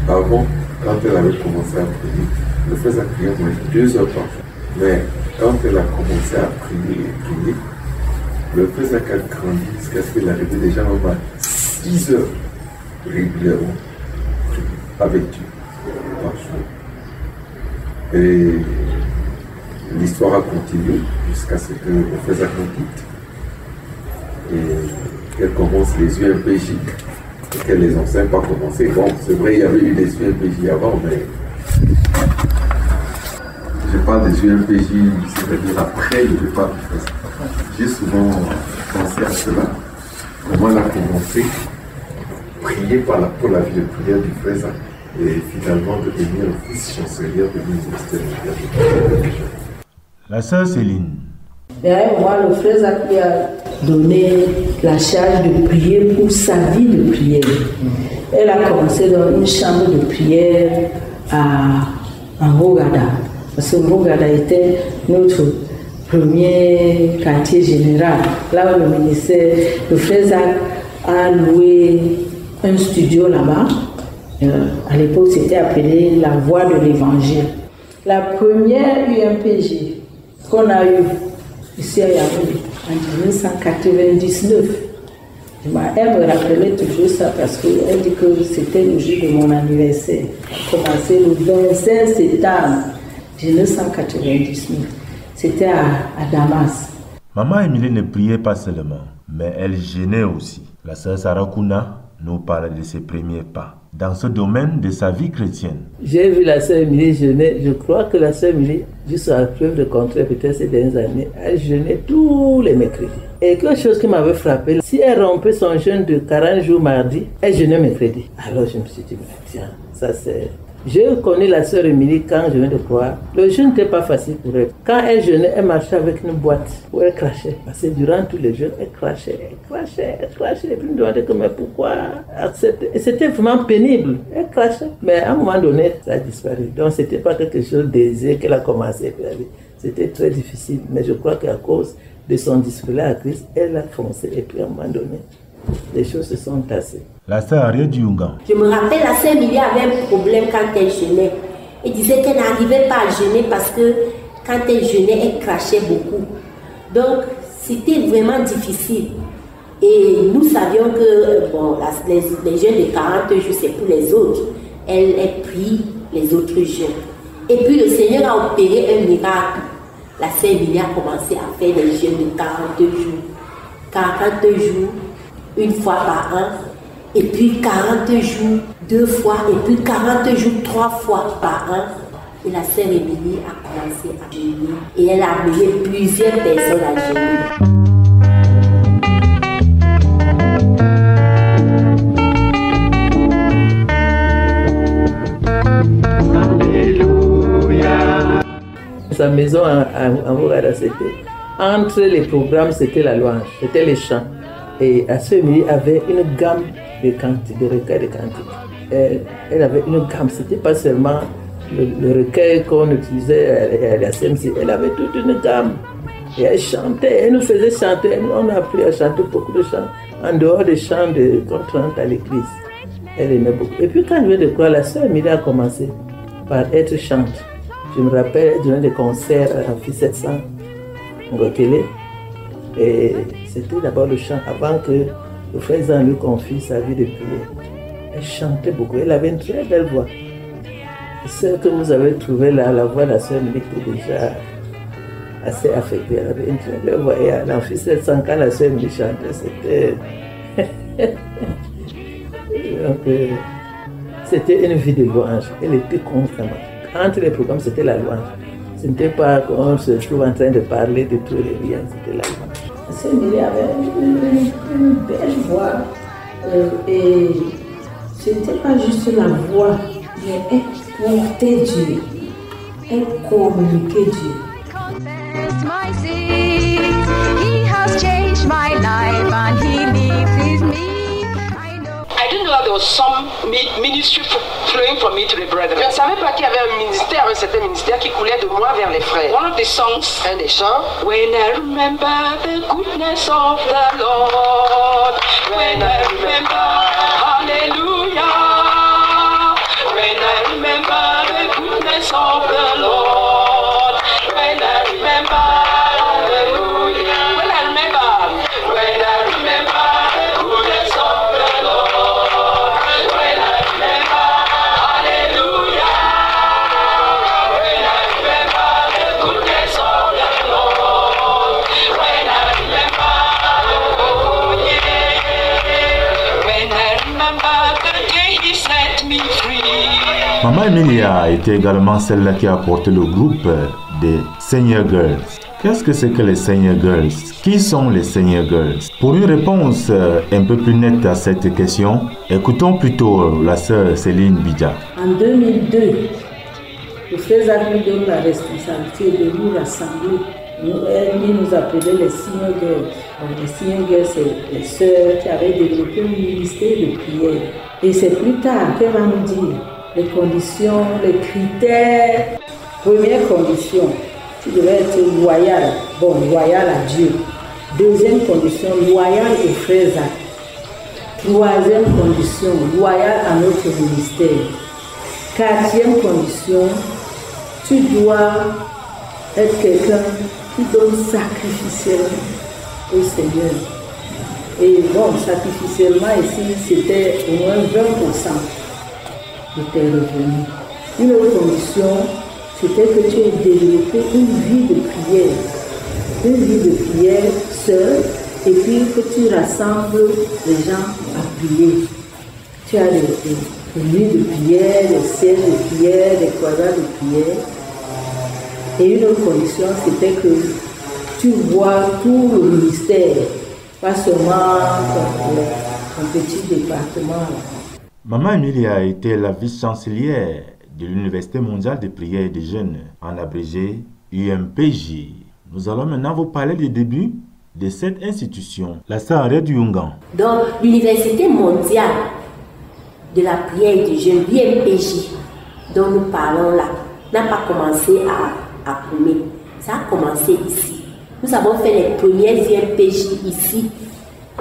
Avant, quand elle avait commencé à prier, le frère Zach priait au moins 2 heures par jour. Mais quand elle a commencé à prier, le frère Zach a grandi jusqu'à ce qu'il arrivait déjà à 6 heures régulièrement avec Dieu par jour. Et l'histoire a continué jusqu'à ce que le frère Zach nous quitte. Et qu'elle commence les UMPJ, et que les anciens n'ont pas commencé. Bon, c'est vrai, il y avait eu des UMPJ avant, mais je parle des UMPJ, c'est-à-dire après le départ du frère Zach. J'ai souvent pensé à cela, comment elle a commencé, prier pour la vie de prière du frère Zach, et finalement devenir vice-chancelière du ministère de la.
La sœur Céline.
Et à un moment, le frère Zach lui a donné la charge de prier pour sa vie de prière. Elle a commencé dans une chambre de prière en Rogada. Parce que Rogada était notre premier quartier général. Là où le ministère, le frère Zach a loué un studio là-bas. À l'époque, c'était appelé la voie de l'évangile. La première UMPJ qu'on a eue ici à Yaoundé en 1999. Elle me rappelait toujours ça parce qu'elle dit que c'était le jour de mon anniversaire. Ça a commencé le 25 septembre 1999. C'était à Damas.
Maman Émilie ne priait pas seulement, mais elle jeûnait aussi. La sœur Sarah Kouna nous parle de ses premiers pas dans ce domaine de sa vie chrétienne.
J'ai vu la sœur Émilie jeûner. Je crois que la sœur Émilie, jusqu'à la preuve de contraire, peut-être ces dernières années, elle jeûnait tous les mercredis. Et quelque chose qui m'avait frappé, si elle rompait son jeûne de 40 jours mardi, elle jeûnait mercredi. Alors je me suis dit, tiens, ça c'est... Je connais la sœur Émilie quand je viens de croire. Le jeûne n'était pas facile pour elle. Quand elle jeûnait, elle marchait avec une boîte où elle crachait. Parce que durant tous les jeûnes, elle crachait. Et puis elle me demandait mais pourquoi accepter. Et c'était vraiment pénible. Elle crachait. Mais à un moment donné, ça a disparu. Donc c'était pas quelque chose d'aisé qu'elle a commencé. C'était très difficile. Mais je crois qu'à cause de son discours à Christ, elle a foncé. Et puis à un moment donné, les choses se sont tassées.
La sœur Ariel Dioungan.
Je me rappelle, la sœur Émilie avait un problème quand elle jeûnait. Elle disait qu'elle n'arrivait pas à jeûner parce que quand elle jeûnait, elle crachait beaucoup. Donc, c'était vraiment difficile. Et nous savions que bon, les jeûnes de 40 jours, c'est pour les autres. Elle prie les autres jeûnes. Et puis le Seigneur a opéré un miracle. La sœur Émilie a commencé à faire des jeûnes de 40 jours. 40 jours, une fois par an. Et puis 40 jours, 2 fois, et puis 40 jours, 3 fois par an. Et la sœur Émilie a commencé à jeûner. Et elle a amené plusieurs personnes à jeûner.
Sa maison en Rogada, c'était entre les programmes, c'était la louange, c'était les chants. Et à ce milieu, avait une gamme de cantiques, de recueils de cantiques. Elle avait une gamme, c'était pas seulement le recueil qu'on utilisait à la CMC, elle avait toute une gamme. Et elle chantait, elle nous faisait chanter, on a appris à chanter beaucoup de chants, en dehors des chants qu'on chante à l'église. Elle aimait beaucoup. Et puis quand je viens de croire, la sœur Émilie a commencé par être chante. Je me rappelle, elle donnait des concerts à la 700 en télé. Et c'était d'abord le chant, avant que le frère Zan lui confie sa vie de prière. Elle chantait beaucoup, elle avait une très belle voix. Celle que vous avez trouvée là, la voix de la sœur Émilie était déjà assez affectée. Elle avait une très belle voix. Et à l'Amphi 700, quand la sœur Émilie chantait, c'était... Donc, c'était une vie de louange. Elle était constamment. Entre les programmes, c'était la louange. Ce n'était pas qu'on se trouve en train de parler de tout et rien, c'était la louange.
La sœur Émilie avait une belle voix. Et ce n'était pas juste la voix, mais elle portait Dieu. Elle communiquait Dieu.
My sins, He has changed my life and He lives in me.
I didn't know there was some ministry flowing from me to the brethren. Je ne savais pas qu'il y avait un ministère, un certain ministère qui coulait de moi vers les frères. One of the songs, un des chants. When I remember the goodness of the Lord, when I remember, hallelujah, when I remember the goodness of the Lord, when I remember, hallelujah, when I remember the goodness of the Lord, when I remember, hallelujah, when I remember the goodness of
Maman Emilia était également celle qui a porté le groupe des Senior Girls. Qu'est-ce que c'est que les Senior Girls? Qui sont les Senior Girls? Pour une réponse un peu plus nette à cette question, écoutons plutôt la sœur Céline Bidja.
En 2002, le frère Zach nous donne la responsabilité de nous rassembler. Il nous appelait les Senior Girls. Donc, les Senior Girls, c'est les sœurs qui avaient développé un ministère de prière. Et c'est plus tard qu'elle va nous dire les conditions, les critères. Première condition, tu devais être loyal. Bon, loyal à Dieu. Deuxième condition, loyal au frère Zach. Troisième condition, loyal à notre ministère. Quatrième condition, tu dois être quelqu'un qui donne sacrificiellement au Seigneur. Et bon, sacrificiellement ici, c'était au moins 20% de tes revenus. Une autre condition, c'était que tu aies développé une vie de prière. Une vie de prière seule, et puis que tu rassembles les gens à prier. Tu as des nuits de prière, des sièges de prière, des croisades de prière. Et une autre condition, c'était que tu vois tout le ministère, pas seulement ton petit département.
Maman Emilia était la vice-chancelière de l'Université mondiale de prière des jeunes, en abrégé UMPJ. Nous allons maintenant vous parler des débuts de cette institution, la sœur Henriette Yungan.
Donc, l'Université mondiale de la prière des jeunes, l'UMPJ, dont nous parlons là, n'a pas commencé à Koumé. Ça a commencé ici. Nous avons fait les premières UMPJ ici,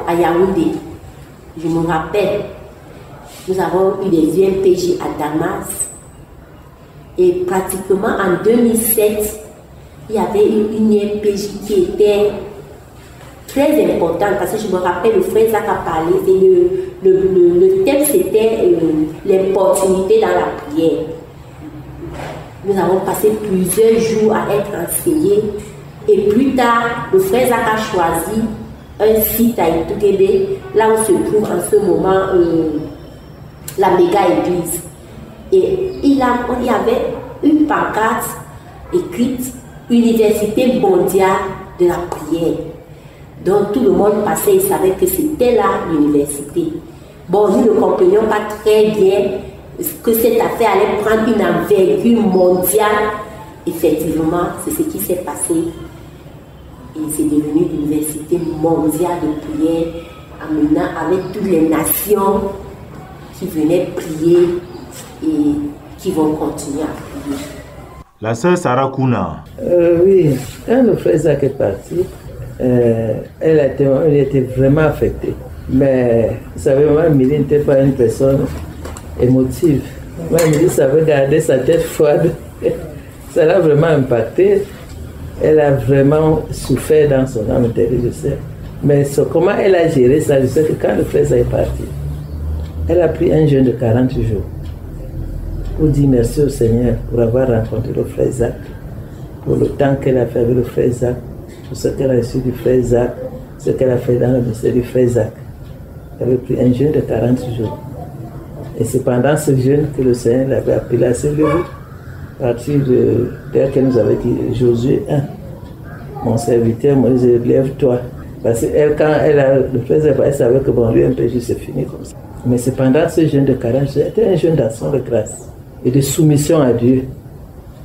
à Yaoundé. Je me rappelle, nous avons eu des UMPJ à Damas. Et pratiquement en 2007, il y avait une UMPJ qui était très importante, parce que je me rappelle, le frère Zach a parlé, et le thème c'était l'opportunité dans la prière. Nous avons passé plusieurs jours à être enseignés, et plus tard, le frère Zach a choisi un site à Itoukébé, là où se trouve en ce moment la méga église. Et il y avait une pancarte écrite Université mondiale de la prière. Donc tout le monde passait et savait que c'était là l'université. Bon, nous ne comprenions pas très bien que cette affaire allait prendre une envergure mondiale. Effectivement, c'est ce qui s'est passé. Et c'est devenu l'université mondiale de prière, amenant avec toutes les nations qui venaient prier et qui vont continuer à prier.
La sœur Sarah Kouna.
Oui, quand le frère Zach est parti, elle était vraiment affectée. Mais vous savez, Maman Emilie n'était pas une personne émotive. Maman Emilie savait garder sa tête froide. Ça l'a vraiment impacté. Elle a vraiment souffert dans son âme intérieure, je sais. Mais comment elle a géré ça, je sais que quand le frère Zach est parti, elle a pris un jeûne de 40 jours pour dire merci au Seigneur pour avoir rencontré le frère Zach, pour le temps qu'elle a fait avec le frère Zach, pour ce qu'elle a reçu du frère Zach, ce qu'elle a fait dans le ministère du frère Zach. Elle avait pris un jeûne de 40 jours. Et c'est pendant ce jeûne que le Seigneur l'avait appelé à se lever. À partir de tel qu'elle nous avait dit, Josué 1, mon serviteur Moïse, lève-toi. Parce qu'elle, quand le frère Zach, elle savait que bon, lui, un peu juste c'est fini comme ça. Mais c'est pendant ce jeûne de 40 jours, c'était un jeûne d'action de grâce et de soumission à Dieu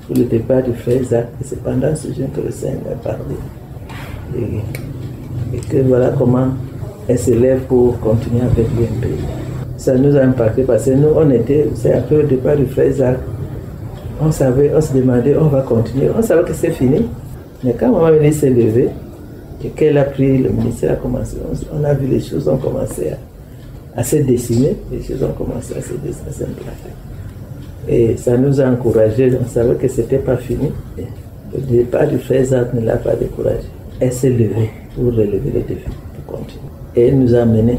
pour le départ du frère Zach. Et c'est pendant ce jeûne que le Seigneur a parlé. Et que voilà comment elle se lève pour continuer avec l'UMP. Ça nous a impacté parce que nous, c'est après le départ du frère Zach, on se demandait, on va continuer. On savait que c'est fini. Mais quand Maman Emilie s'est levée et qu'elle a pris le ministère, a commencé, on a vu les choses ont commencé à se dessiner, les choses ont commencé à s'implanter. Et ça nous a encouragés, on savait que ce n'était pas fini. Et le départ du frère Zach ne l'a pas découragé. Elle s'est levée pour relever le défi, pour continuer. Et elle nous a amené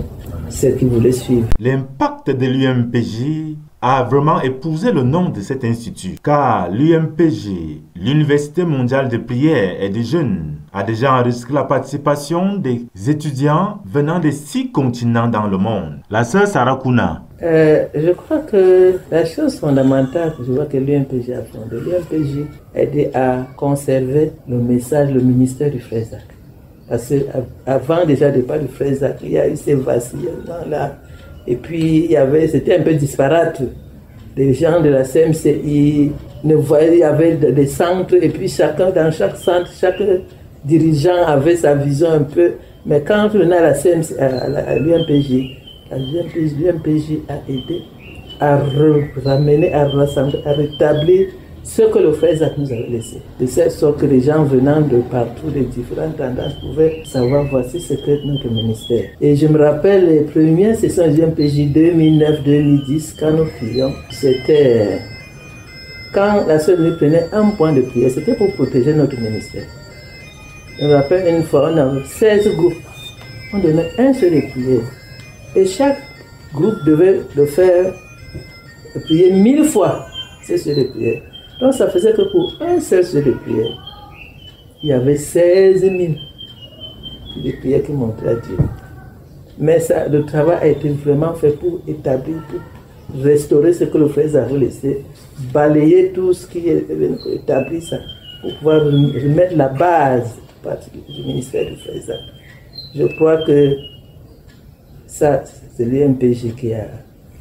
ceux qui voulaient suivre.
L'impact de l'UMPJ a vraiment épousé le nom de cet institut, car l'UMPJ, l'Université mondiale de prière et des jeunes, a déjà enregistré la participation des étudiants venant des 6 continents dans le monde. La sœur Sarah Kouna.
Je crois que la chose fondamentale que je vois que l'UMPJ a fondé, l'UMPJ a aidé à conserver le message, le ministère du Frère Zach. Parce qu'avant déjà le départ du Frère Zach, il y a eu ces vacillements-là. Et puis, c'était un peu disparate. Les gens de la CMCI ne voyaient, il y avait des centres, et puis dans chaque centre, chaque dirigeant avait sa vision un peu. Mais quand on a la CMCI, à l'UMPJ, l'UMPJ a aidé à ramener, à rassembler, à rétablir ce que le Frère Zach nous avait laissé. De cette sorte que les gens venant de partout, de différentes tendances, pouvaient savoir voici ce que notre ministère. Et je me rappelle les premières sessions du UMPJ 2009-2010, quand nous prions, c'était quand la sœur nous prenait un point de prière, c'était pour protéger notre ministère. Je me rappelle une fois, on avait 16 groupes, on donnait un seul de prière. Et chaque groupe devait le faire prier 1000 fois, c'est ce de prière. Donc ça faisait que pour un seul sujet de prière, il y avait 16 000 de prières qui montraient à Dieu. Mais le travail a été vraiment fait pour établir, pour restaurer ce que le Frère avait laissé, balayer tout ce qui est établi, ça, pour pouvoir remettre la base du ministère du Frère Zach. Je crois que ça, c'est l'UMPJ qui a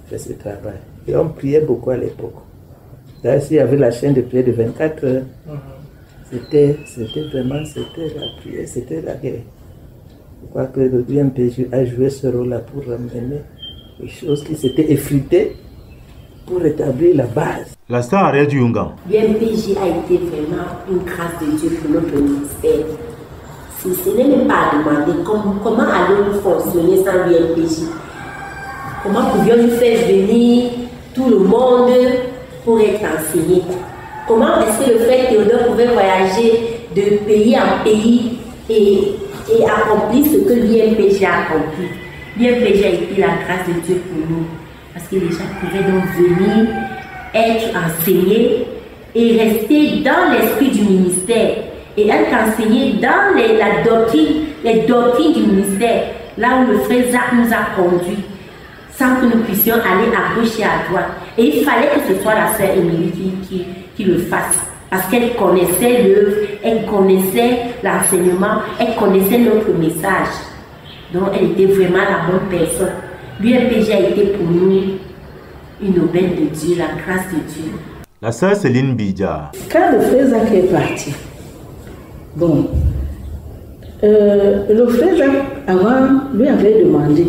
fait ce travail. Et on priait beaucoup à l'époque. D'ailleurs, s'il y avait la chaîne de prière de 24 heures, c'était vraiment la prière, c'était la guerre. Je crois que le UMPJ a joué ce rôle-là pour ramener les choses qui s'étaient effritées pour rétablir la base.
La star Ariel Yunga.
L'UMPJ a été vraiment une grâce de Dieu pour notre ministère. Si ce n'est même pas à demander comment allons-nous fonctionner sans l'UMPJ? Comment pouvions-nous faire venir tout le monde pour être enseigné? Comment est-ce que le frère Théodore pouvait voyager de pays en pays et accomplir ce que l'UMPJ a accompli? L'UMPJ a été la grâce de Dieu pour nous, parce que les gens pouvaient donc venir être enseignés et rester dans l'esprit du ministère et être enseignés dans les doctrines du ministère, là où le frère Zach nous a conduits, sans que nous puissions aller à gauche et à droite. Et il fallait que ce soit la sœur Émilie qui le fasse. Parce qu'elle connaissait l'œuvre, elle connaissait l'enseignement, elle connaissait notre message. Donc elle était vraiment la bonne personne. L'UMPJ a été pour nous une aubaine de Dieu, la grâce de Dieu.
La sœur Céline Bidja.
Quand le frère Zach est parti, le frère Zach avant lui avait demandé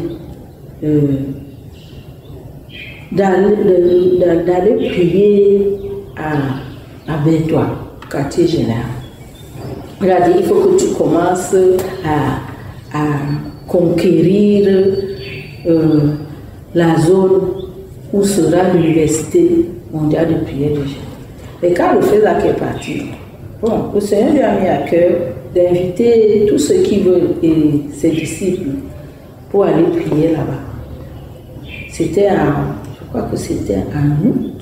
d'aller prier à Bétois, quartier général. Il a dit, il faut que tu commences à conquérir la zone où sera l'université mondiale de prière de Jésus. Et quand le frère Zach est parti, le Seigneur lui a mis à cœur d'inviter tous ceux qui veulent et ses disciples pour aller prier là-bas. C'était je crois que c'était en août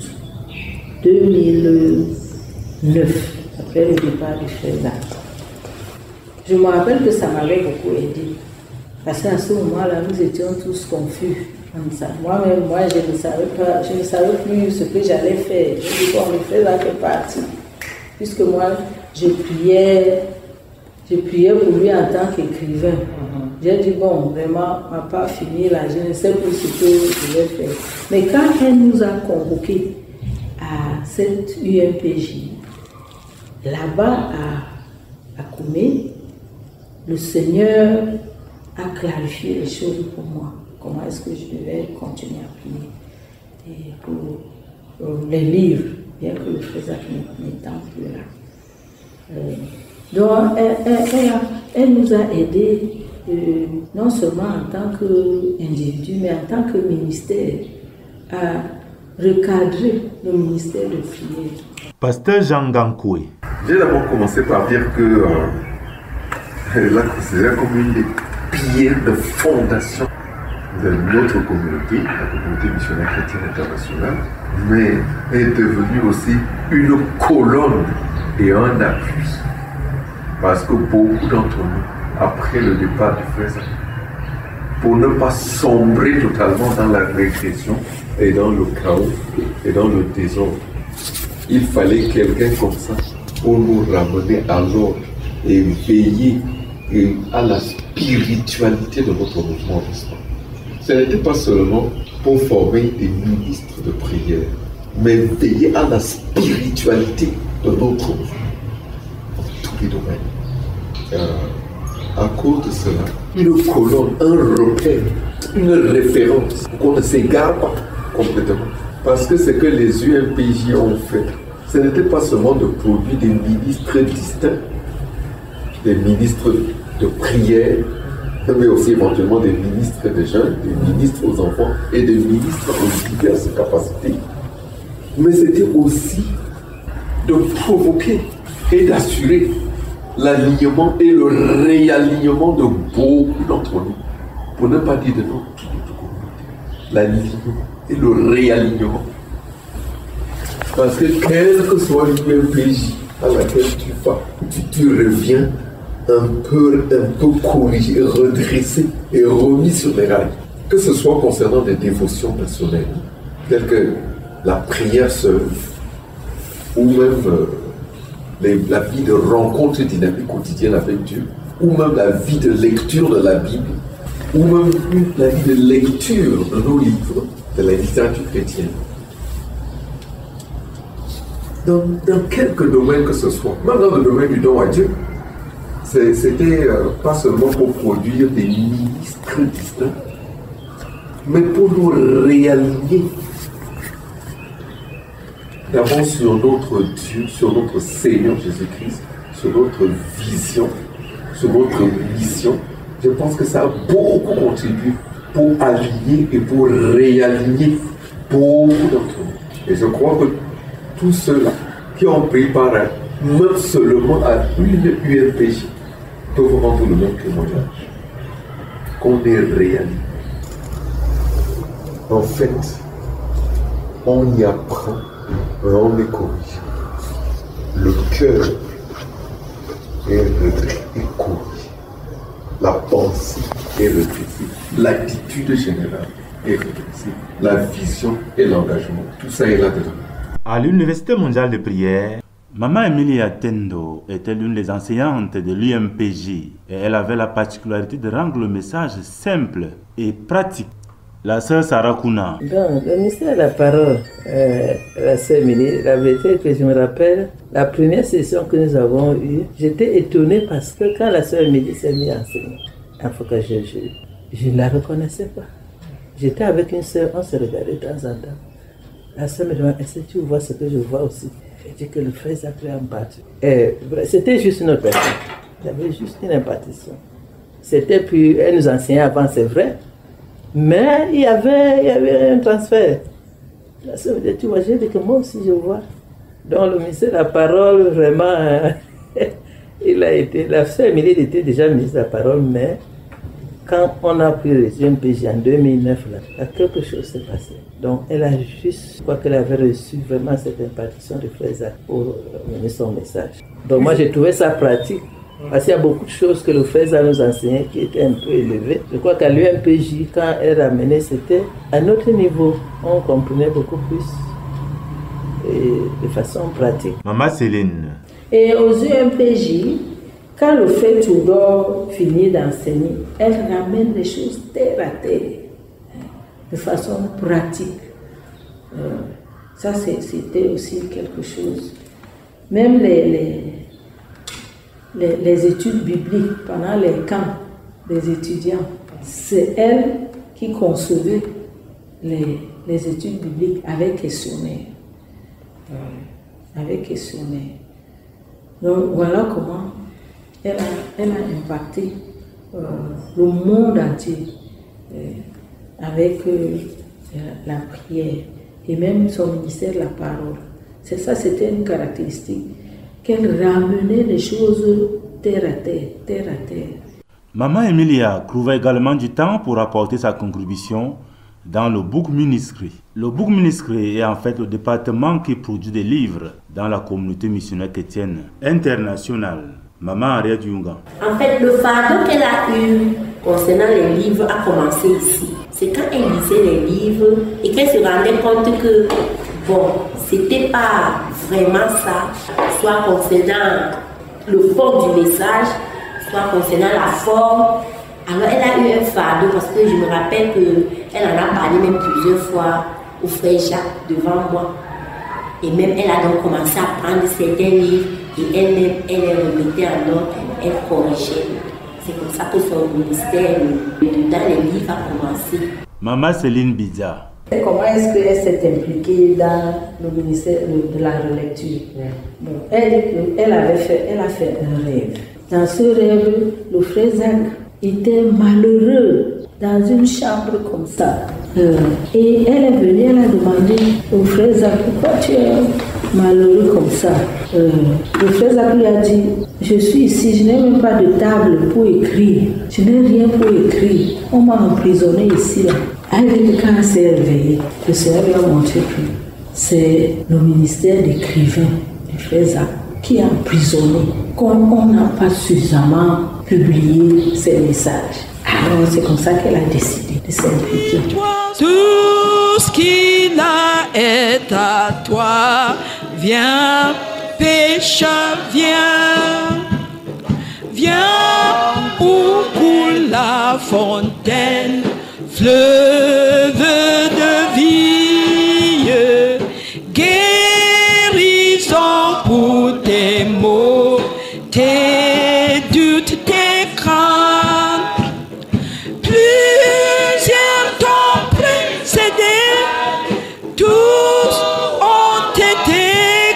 2009, après le départ du frère Zach. Je me rappelle que ça m'avait beaucoup aidé. Parce qu'à ce moment-là, nous étions tous confus. Moi-même, je ne savais plus ce que j'allais faire. Je dis, bon, le frère Zach est parti. Puisque moi, je priais pour lui en tant qu'écrivain. J'ai dit, bon, vraiment, on n'a pas fini là, je ne sais plus ce que je vais faire. Mais quand elle nous a convoqués à cette UMPJ, là-bas à Koumé, le Seigneur a clarifié les choses pour moi. Comment est-ce que je devais continuer à prier et pour les livres, bien que le frère Zach n'étant plus là. Donc, elle nous a aidés, non seulement en tant qu'individu, mais en tant que ministère, à recadrer le ministère de prière.
Pasteur Jean Gankoué.
J'ai d'abord commencé par dire que elle la considère comme une des piliers de fondation de notre communauté, la communauté missionnaire chrétienne internationale, mais est devenue aussi une colonne et un appui. Parce que beaucoup d'entre nous, après le départ du frère Zach, pour ne pas sombrer totalement dans la régression et dans le chaos et dans le désordre. Il fallait quelqu'un comme ça pour nous ramener à l'ordre et veiller à la spiritualité de notre mouvement d'histoire. Ce n'était pas seulement pour former des ministres de prière, mais veiller à la spiritualité de notre mouvement dans tous les domaines. À cause de cela, une colonne, un repère, une référence, qu'on ne s'égare pas complètement. Parce que ce que les UMPJ ont fait, ce n'était pas seulement de produire des ministres distincts, des ministres de prière, mais aussi éventuellement des ministres de jeunes, des ministres aux enfants et des ministres aux diverses capacités. Mais c'était aussi de provoquer et d'assurer l'alignement et le réalignement de beaucoup d'entre nous, pour ne pas dire de notre communauté. L'alignement et le réalignement. Parce que quelle que soit l'UMPJ à laquelle tu vas, tu reviens un peu corrigé, redressé et remis sur les rails. Que ce soit concernant des dévotions personnelles, telles que la prière seule, ou même la vie de rencontre dynamique quotidienne avec Dieu, ou même la vie de lecture de la Bible, ou même la vie de lecture de nos livres, de la littérature chrétienne. Dans quelque domaine que ce soit, même dans le domaine du don à Dieu, c'était pas seulement pour produire des ministres distincts, mais pour nous réaligner d'abord sur notre Dieu, sur notre Seigneur Jésus-Christ, sur notre vision, sur notre mission. Je pense que ça a beaucoup contribué pour aligner et pour réaligner beaucoup d'entre nous. Et je crois que tous ceux-là qui ont pris part même seulement à une UMPJ peuvent rendre le même témoignage qu'on est réaligné. En fait, on y apprend, on est corrigé. Le cœur est redressé et corrigé. La pensée est redressée. L'attitude générale est redressée. La vision et l'engagement, tout ça est là-dedans.
À l'Université mondiale de prière, Maman Emilia Tendo était l'une des enseignantes de l'UMPJ et elle avait la particularité de rendre le message simple et pratique. La sœur Sarah Kuna.
Dans le ministère de la parole, la sœur Emilie, la vérité que je me rappelle, la première session que nous avons eue, j'étais étonnée parce que quand la sœur Emilie s'est mise à enseigner, il faut que je ne la reconnaissais pas. J'étais avec une sœur, on se regardait de temps en temps. La sœur me demande, est-ce que tu vois ce que je vois aussi? Je dis que le frère s'appelait en battu. C'était juste une autre personne. Il y avait juste une impartition. C'était puis, elle nous enseignait avant, c'est vrai. Mais il y avait un transfert. La sœur me dit, tu vois, j'ai dit que moi aussi je vois. Donc le ministère de la parole, vraiment, il a été, la sœur Emilie était déjà ministre de la parole, mais quand on a pris le UMPJ en 2009, là, quelque chose s'est passé. Donc elle a juste, je crois qu'elle avait reçu vraiment cette impartition de frère Zach pour mener son message. Donc moi j'ai trouvé ça pratique. Parce qu'il y a beaucoup de choses que le frère Zach nous enseignait qui étaient un peu élevées. Je crois qu'à l'UMPJ, quand elle ramenait, c'était à notre niveau. On comprenait beaucoup plus et de façon pratique.
Maman Céline.
Et aux UMPJ, quand le frère Tudor finit d'enseigner, elle ramène les choses terre à terre, de façon pratique. Ça, c'était aussi quelque chose. Même les études bibliques pendant les camps des étudiants, c'est elle qui concevait les études bibliques avec questionnaire. Donc voilà comment elle a impacté le monde entier avec la prière et même son ministère de la parole. C'est ça, c'était une caractéristique, qu'elle ramenait les choses terre à terre.
Maman Emilia trouvait également du temps pour apporter sa contribution dans le Book Ministry. Le Book Ministry est en fait le département qui produit des livres dans la communauté missionnaire chrétienne internationale. Maman Harriet Yunga.
En fait, le fardeau qu'elle a eu concernant les livres a commencé ici. C'est quand elle lisait les livres et qu'elle se rendait compte que, bon, c'était pas vraiment ça, soit concernant le fond du message, soit concernant la forme. Alors elle a eu un fardeau parce que je me rappelle qu'elle en a parlé même plusieurs fois au frère Jacques devant moi. Et même elle a donc commencé à prendre certains livres et elle-même, elle les remettait en ordre, elle corrigeait. C'est comme ça que son ministère dans les livres a commencé.
Maman Céline Bidja.
Comment est-ce qu'elle s'est impliquée dans le ministère de la relecture? Bon, elle a fait un rêve. Dans ce rêve, le frère Zach était malheureux dans une chambre comme ça. Et elle est venue, elle a demandé au frère Zach, pourquoi tu es malheureux comme ça? Le frère Zach lui a dit, je suis ici, je n'ai même pas de table pour écrire. Je n'ai rien pour écrire. On m'a emprisonné ici. Là. Quand elle s'est réveillée, le Seigneur lui a montré que c'est le ministère d'écrivain du frère Zach qui a emprisonné, comme on n'a pas suffisamment publié ses messages. Alors c'est comme ça qu'elle a décidé de s'impliquer.
Tout ce qu'il a est à toi. Viens, pécheur, viens. Viens où coule la fontaine, fleuve de vie, guérison pour tes maux, tes doutes, tes craintes. Plusieurs t'ont précédé, tous ont été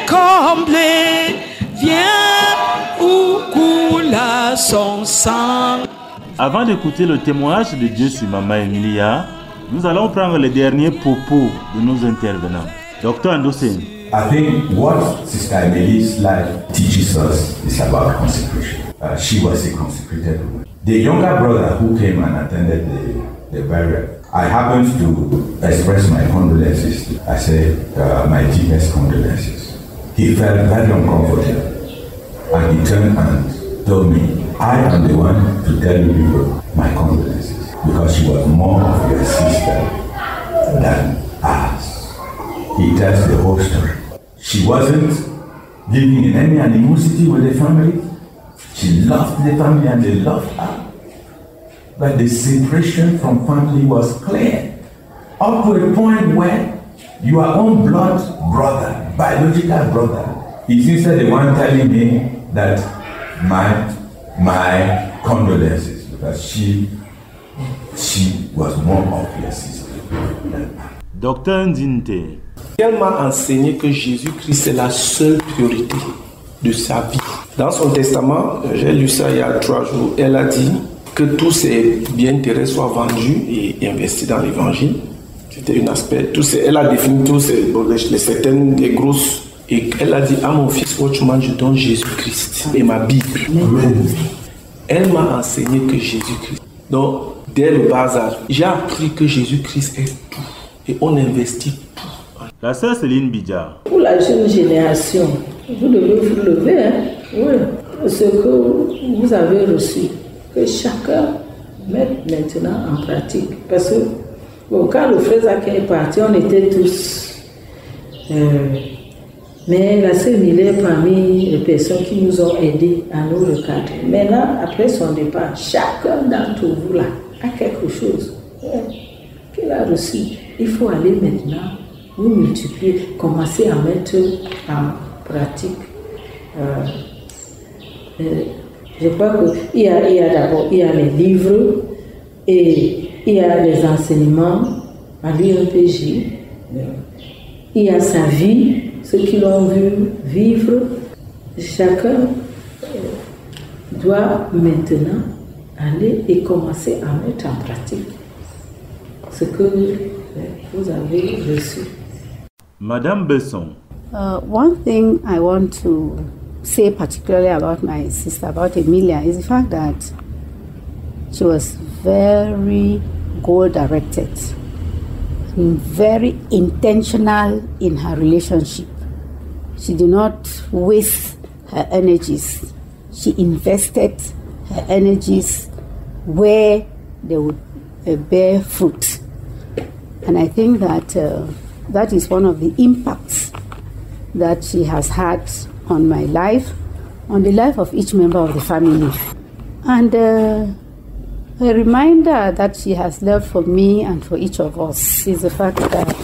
comblés. Viens où coule son sang.
Avant d'écouter le témoignage de Dieu sur Maman Emilia, nous allons prendre les derniers propos de nos intervenants. Dr. Andosen.
I think what Sister Emilie's life teaches us is about consecration. She was a consecrated woman. The younger brother who came and attended the burial, I happened to express my condolences. I said, my deepest condolences. He felt very uncomfortable. And he turned and told me, I am the one to tell you my condolences. Because she was more of your sister than us. He tells the whole story. She wasn't living in any animosity with the family. She loved the family and they loved her. But the separation from family was clear. Up to a point where your own blood brother, biological brother, is instead the one telling me that my condolences, because she was more of your sister than I.
Docteur Ndinte.
Elle m'a enseigné que Jésus-Christ est la seule priorité de sa vie. Dans son testament, j'ai lu ça il y a 3 jours, elle a dit que tous ses biens terrestres soient vendus et investis dans l'évangile. C'était un aspect. Elle a défini tous les certaines, les grosses. Et elle a dit à mon fils, Watchman, je donne Jésus-Christ et ma Bible. Elle m'a enseigné que Jésus-Christ. Donc, dès le bas âge, j'ai appris que Jésus-Christ est tout. Et on investit tout.
La sœur Céline Bidja.
Pour la jeune génération, vous devez vous lever. Hein? Oui, ce que vous avez reçu, que chacun mette maintenant en pratique. Parce que bon, quand le frère Zach est parti, on était tous. Mais la sœur Mille est parmi les personnes qui nous ont aidés à nous recadrer. Maintenant, après son départ, chacun d'entre vous là a quelque chose qu'il a reçu. Il faut aller maintenant, vous multiplier, commencer à mettre en pratique. Je crois qu'il y a d'abord les livres et il y a les enseignements à l'UMPJ. Il y a sa vie, ceux qui l'ont vu vivre. Chacun doit maintenant aller et commencer à mettre en pratique ce que vous avez reçu.
Madame Besson.
One thing I want to say particularly about my sister, about Emilia, is the fact that she was very goal-directed, very intentional in her relationship. She did not waste her energies she invested her energies where they would bear fruit. And I think that that is one of the impacts that she has had on my life, on the life of each member of the family. And a reminder that she has left for me and for each of us is the fact that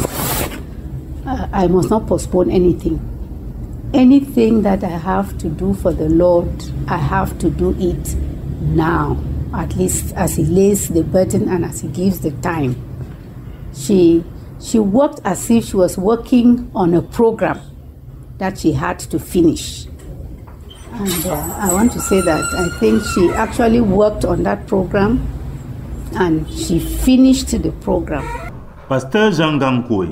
I must not postpone anything. Anything that I have to do for the Lord, I have to do it now, at least as He lays the burden and as He gives the time. She worked as if she was working on a program that she had to finish. And I want to say that I think she actually worked on that program and she finished the program.
Pasteur Jean Gankoué.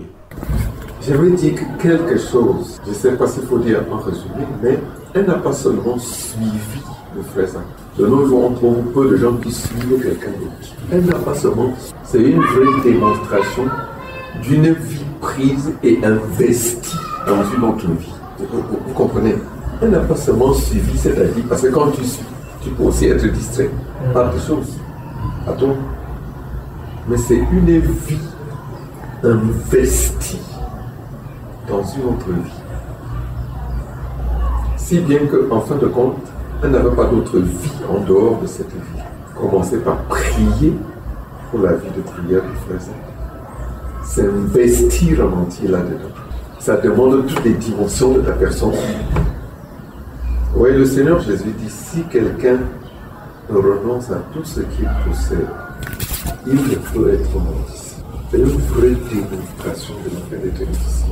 Je veux dire quelque chose, je ne sais pas s'il faut dire en résumé, mais elle n'a pas seulement suivi le frère Zach. De nos jours, on trouve peu de gens qui suivent quelqu'un d'autre. Elle n'a pas seulement, c'est une vraie démonstration d'une vie prise et investie dans une autre vie. Vous comprenez? Elle n'a pas seulement suivi, c'est-à-dire, parce que quand tu suis, tu peux aussi être distrait par des choses. Attends. Mais c'est une vie investie dans une autre vie. Si bien qu'en fin de compte, elle n'avait pas d'autre vie en dehors de cette vie. Commencer par prier pour la vie de prière du frère Zach. S'investir en entier là-dedans. Ça demande toutes les dimensions de ta personne. Vous voyez, le Seigneur Jésus dit, si quelqu'un renonce à tout ce qu'il possède, il ne peut être mon disciple. C'est une vraie démonstration de la paix d'être disciple.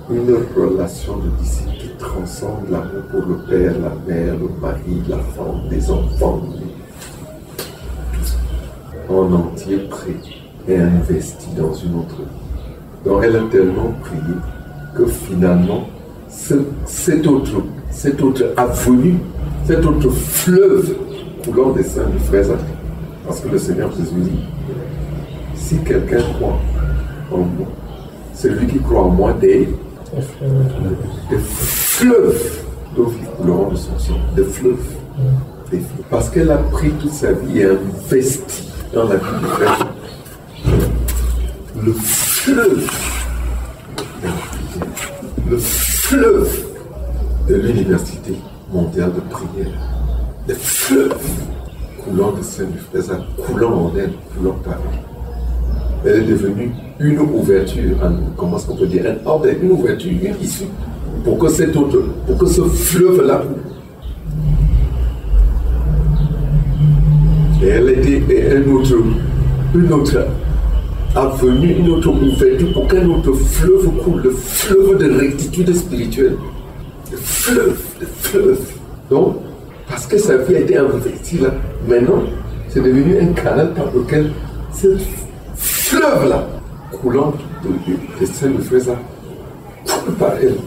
Une relation de disciple qui transcende l'amour pour le père, la mère, le mari, la femme, les enfants, en entier prêt et investi dans une autre vie. Donc elle a tellement prié que finalement, cette autre avenue, cet autre fleuve coulant des seins du frère Zach, parce que le Seigneur Jésus dit, si quelqu'un croit en moi, celui qui croit en moi des fleuves d'eau qui couleront de son sang, des fleuves. Parce qu'elle a pris toute sa vie et investi dans la vie du frère. Le fleuve de l'université mondiale de prière, des fleuves coulant de sein du frère Zach, coulant en elle, coulant par elle. Elle est devenue une ouverture, comment est-ce qu'on peut dire, un ordre, une ouverture, une issue, pour que ce fleuve-là. Et elle était une autre avenue, une autre ouverture pour qu'un autre fleuve coule, le fleuve de rectitude spirituelle. Le fleuve. Donc, parce que sa vie a été investie là, maintenant, c'est devenu un canal par lequel ce fleuve-là, coulant de sein de frère Zach, coule par elle.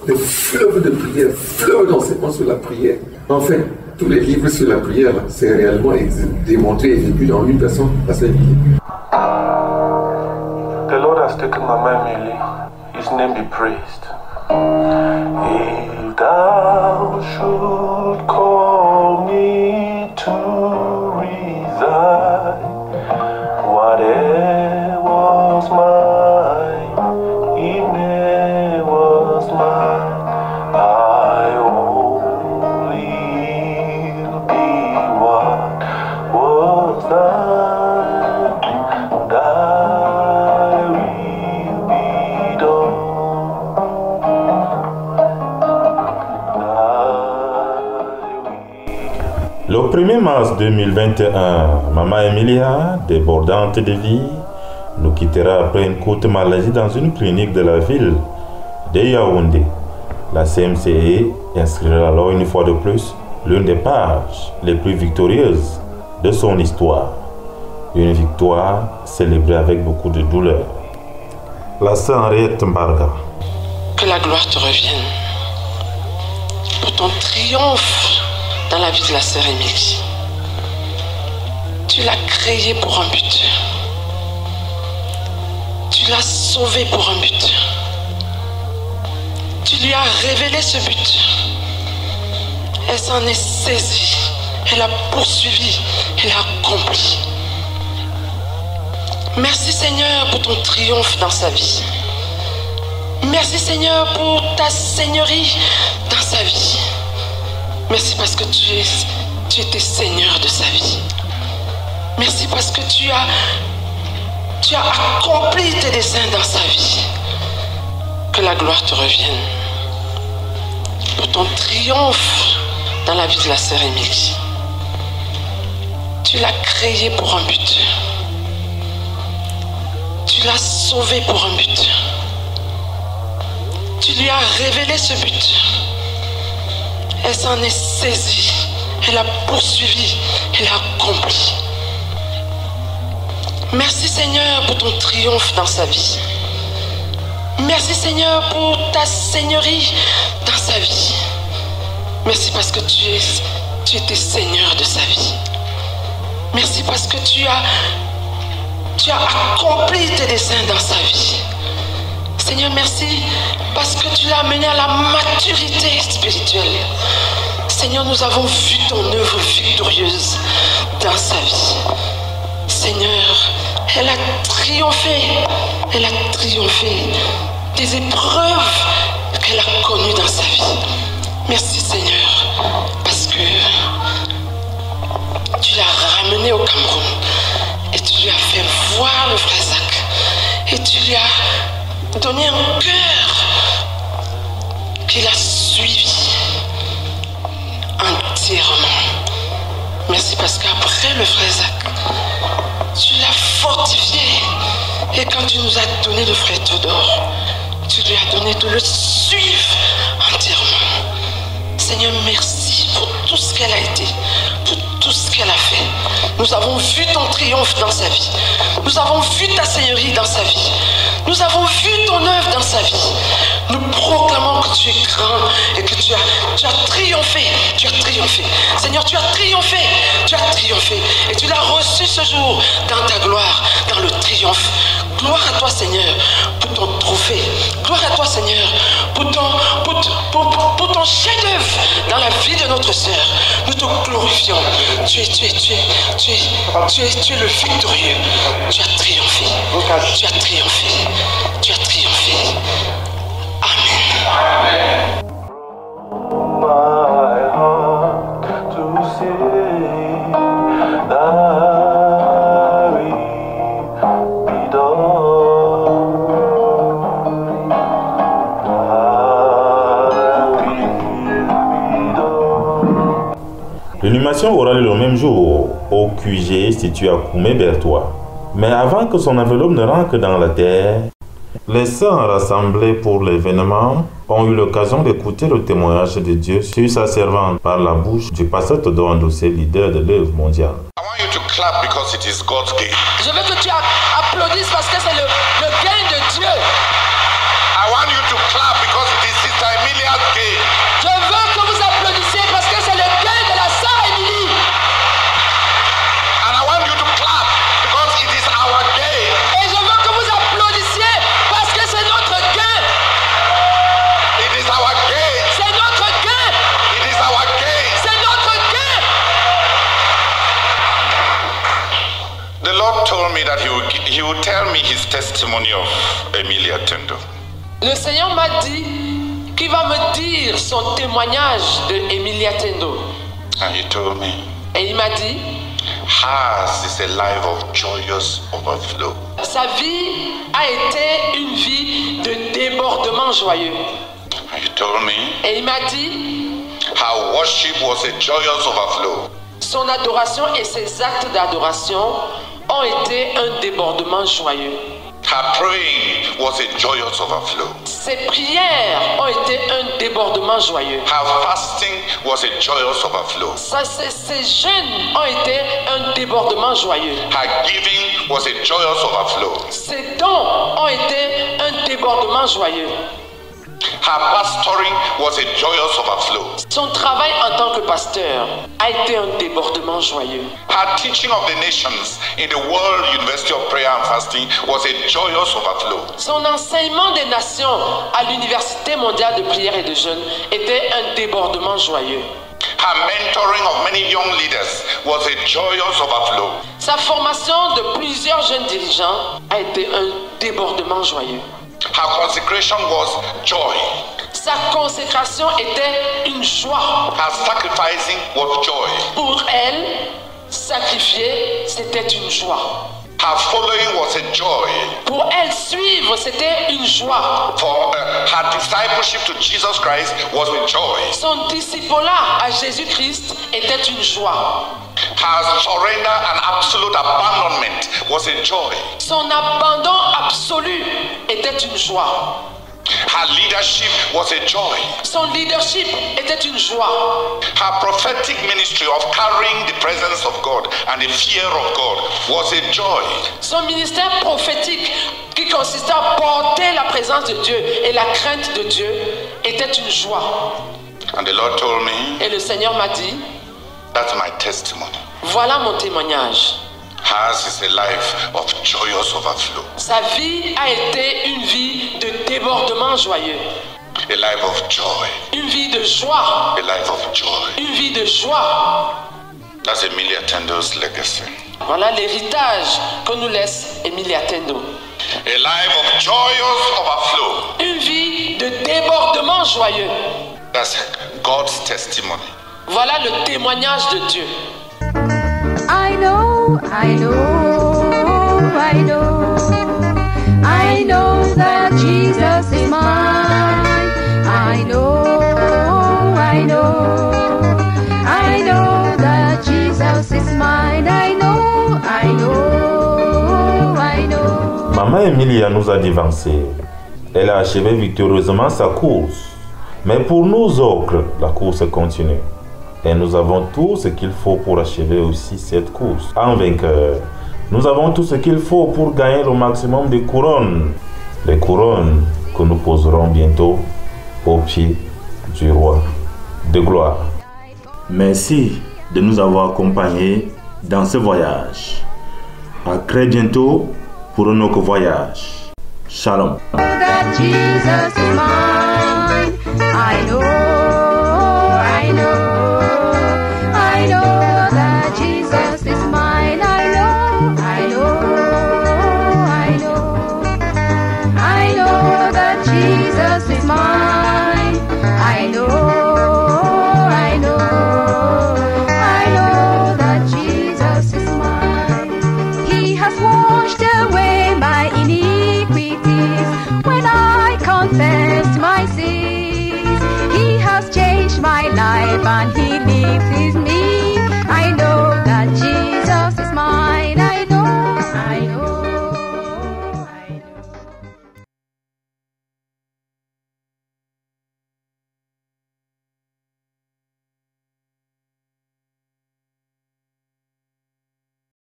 Des fleuves de prière, fleuves d'enseignement sur la prière. En fait, tous les livres sur la prière, là, c'est réellement démontré et vécu dans une personne à sa vie.
The Lord has taken Mama Emily. His name be praised. If thou should call me to reside, whatever was mine, it never was mine. I only be what was thine, thy will be done.
Le 1er mars 2021, Maman Emilia, débordante de vie, nous quittera après une courte maladie dans une clinique de la ville de Yaoundé. La CMCE inscrira alors une fois de plus l'une des pages les plus victorieuses de son histoire. Une victoire célébrée avec beaucoup de douleur. La sœur Henriette Mbarga.
Que la gloire te revienne pour ton triomphe dans la vie de la sœur Émilie. Tu l'as créée pour un but. Tu l'as sauvée pour un but. Tu lui as révélé ce but. Elle s'en est saisie. Elle a poursuivi. Elle a accompli. Merci Seigneur pour ton triomphe dans sa vie. Merci Seigneur pour ta seigneurie dans sa vie. Merci parce que tu étais Seigneur de sa vie. Merci parce que tu as accompli tes desseins dans sa vie. Que la gloire te revienne. Pour ton triomphe dans la vie de la sœur Émilie. Tu l'as créée pour un but. Tu l'as sauvée pour un but. Tu lui as révélé ce but. Elle s'en est saisie. Elle a poursuivi. Elle a accompli. Merci Seigneur pour ton triomphe dans sa vie. Merci Seigneur pour ta seigneurie dans sa vie. Merci parce que tu étais Seigneur de sa vie. Merci parce que tu as accompli tes desseins dans sa vie. Seigneur, merci parce que tu l'as amené à la maturité spirituelle. Seigneur, nous avons vu ton œuvre victorieuse dans sa vie. Seigneur, elle a triomphé. Elle a triomphé des épreuves qu'elle a connues dans sa vie. Merci Seigneur, parce que tu l'as ramené au Cameroun et tu lui as fait voir le frère Zach et tu lui as donné un cœur qu'il a suivi entièrement. Merci parce qu'après le frère Zach, tu l'as fortifié et quand tu nous as donné le frère Théodore, tu lui as donné de le suivre entièrement. Seigneur, merci pour tout ce qu'elle a été, pour tout ce qu'elle a fait. Nous avons vu ton triomphe dans sa vie. Nous avons vu ta seigneurie dans sa vie. Nous avons vu ton œuvre dans sa vie. Nous proclamons que tu es grand et que tu as triomphé. Tu as triomphé. Seigneur, tu as triomphé. Tu as triomphé. Et tu l'as reçu ce jour dans ta gloire, dans le triomphe. Gloire à toi, Seigneur, pour ton trophée. Gloire à toi, Seigneur, pour ton chef-d'œuvre dans la vie de notre sœur. Nous te glorifions. Tu es le victorieux. Tu as triomphé. Tu as triomphé. Tu as triomphé. Amen.
L'inhumation aura lieu le même jour au QG situé à Koumé-Bertois. Mais avant que son enveloppe ne rentre dans la terre, les saints rassemblés pour l'événement ont eu l'occasion d'écouter le témoignage de Dieu sur sa servante par la bouche du pasteur Théodore Ndossé, leader de l'œuvre mondiale.
Clap because it is God's gain.
Je veux que tu applaudisses parce que c'est le gain de Dieu.
I want you to clap because it is Sister Emilia's gain.
Je veux que vous applaudissiez parce que c'est le gain de la sœur Émilie.
And I want you to clap because it is our gain.
Et je veux que vous applaudissiez parce que c'est notre gain.
It is our gain.
C'est notre gain.
It is our gain.
C'est notre gain.
The Lord told me that he would tell me his testimony of Emilia Tendo.
Le Seigneur m'a dit qu'il va me dire son témoignage de Emilia Tendo.
And he told me.
Et il m'a dit.
Hers is a life of joyous overflow.
Sa vie a été une vie de débordement joyeux.
And he told me.
Et il m'a dit.
Her worship was a joyous overflow.
Son adoration et ses actes d'adoration ont été un débordement joyeux.
Her praying was a joyous overflow.
Ses prières ont été un débordement joyeux.
Her fasting was a joyous overflow.
Ses jeûnes ont été un débordement joyeux.
Her giving was a joyous overflow.
Ses dons ont été un débordement joyeux.
Her pastoring was a joyous overflow.
Son travail en tant que pasteur a été un débordement joyeux.
Her teaching of the nations in the World University of Prayer and Fasting was a joyous overflow.
Son enseignement des nations à l'Université mondiale de prière et de jeûne était un débordement joyeux.
Her mentoring of many young leaders was a joyous overflow.
Sa formation de plusieurs jeunes dirigeants a été un débordement joyeux.
Her consecration was joy.
Sa consécration était une joie.
Her sacrificing was joy.
Pour elle, sacrifier, c'était une joie.
Her following was a joy.
Pour elle, suivre, c'était une joie.
For her discipleship to Jesus Christ was a joy.
Son discipolat à Jésus-Christ était une joie.
Her surrender and absolute abandonment was a joy.
Son abandon absolu était une joie.
Her leadership was a joy.
Son leadership était une joie.
Her prophetic ministry of carrying the presence of God and the fear of God was a joy.
Son ministère prophétique qui consistait à porter la présence de Dieu et la crainte de Dieu était une joie.
And the Lord told me,
et le Seigneur m'a dit,
that's my testimony.
Voilà mon témoignage.
Hers is a life of joyous overflow.
Sa vie a été une vie de débordement joyeux.
A life of joy.
Une vie de joie.
A life of joy.
Une vie de joie.
That's Emilia Tendo's legacy.
Voilà l'héritage que nous laisse Emilia Tendo.
A life of joyous overflow.
Une vie de débordement joyeux.
That's God's testimony.
Voilà le témoignage de Dieu.
I know that Jesus is mine. I know that Jesus is mine. I know.
Maman Emilia nous a divancé. Elle a achevé victorieusement sa course. Mais pour nous autres, la course continue. Et nous avons tout ce qu'il faut pour achever aussi cette course. En vainqueur, nous avons tout ce qu'il faut pour gagner le maximum de couronnes. Les couronnes que nous poserons bientôt au pied du roi de gloire. Merci de nous avoir accompagnés dans ce voyage. À très bientôt pour un autre voyage. Shalom.
My sins, He has changed my life and He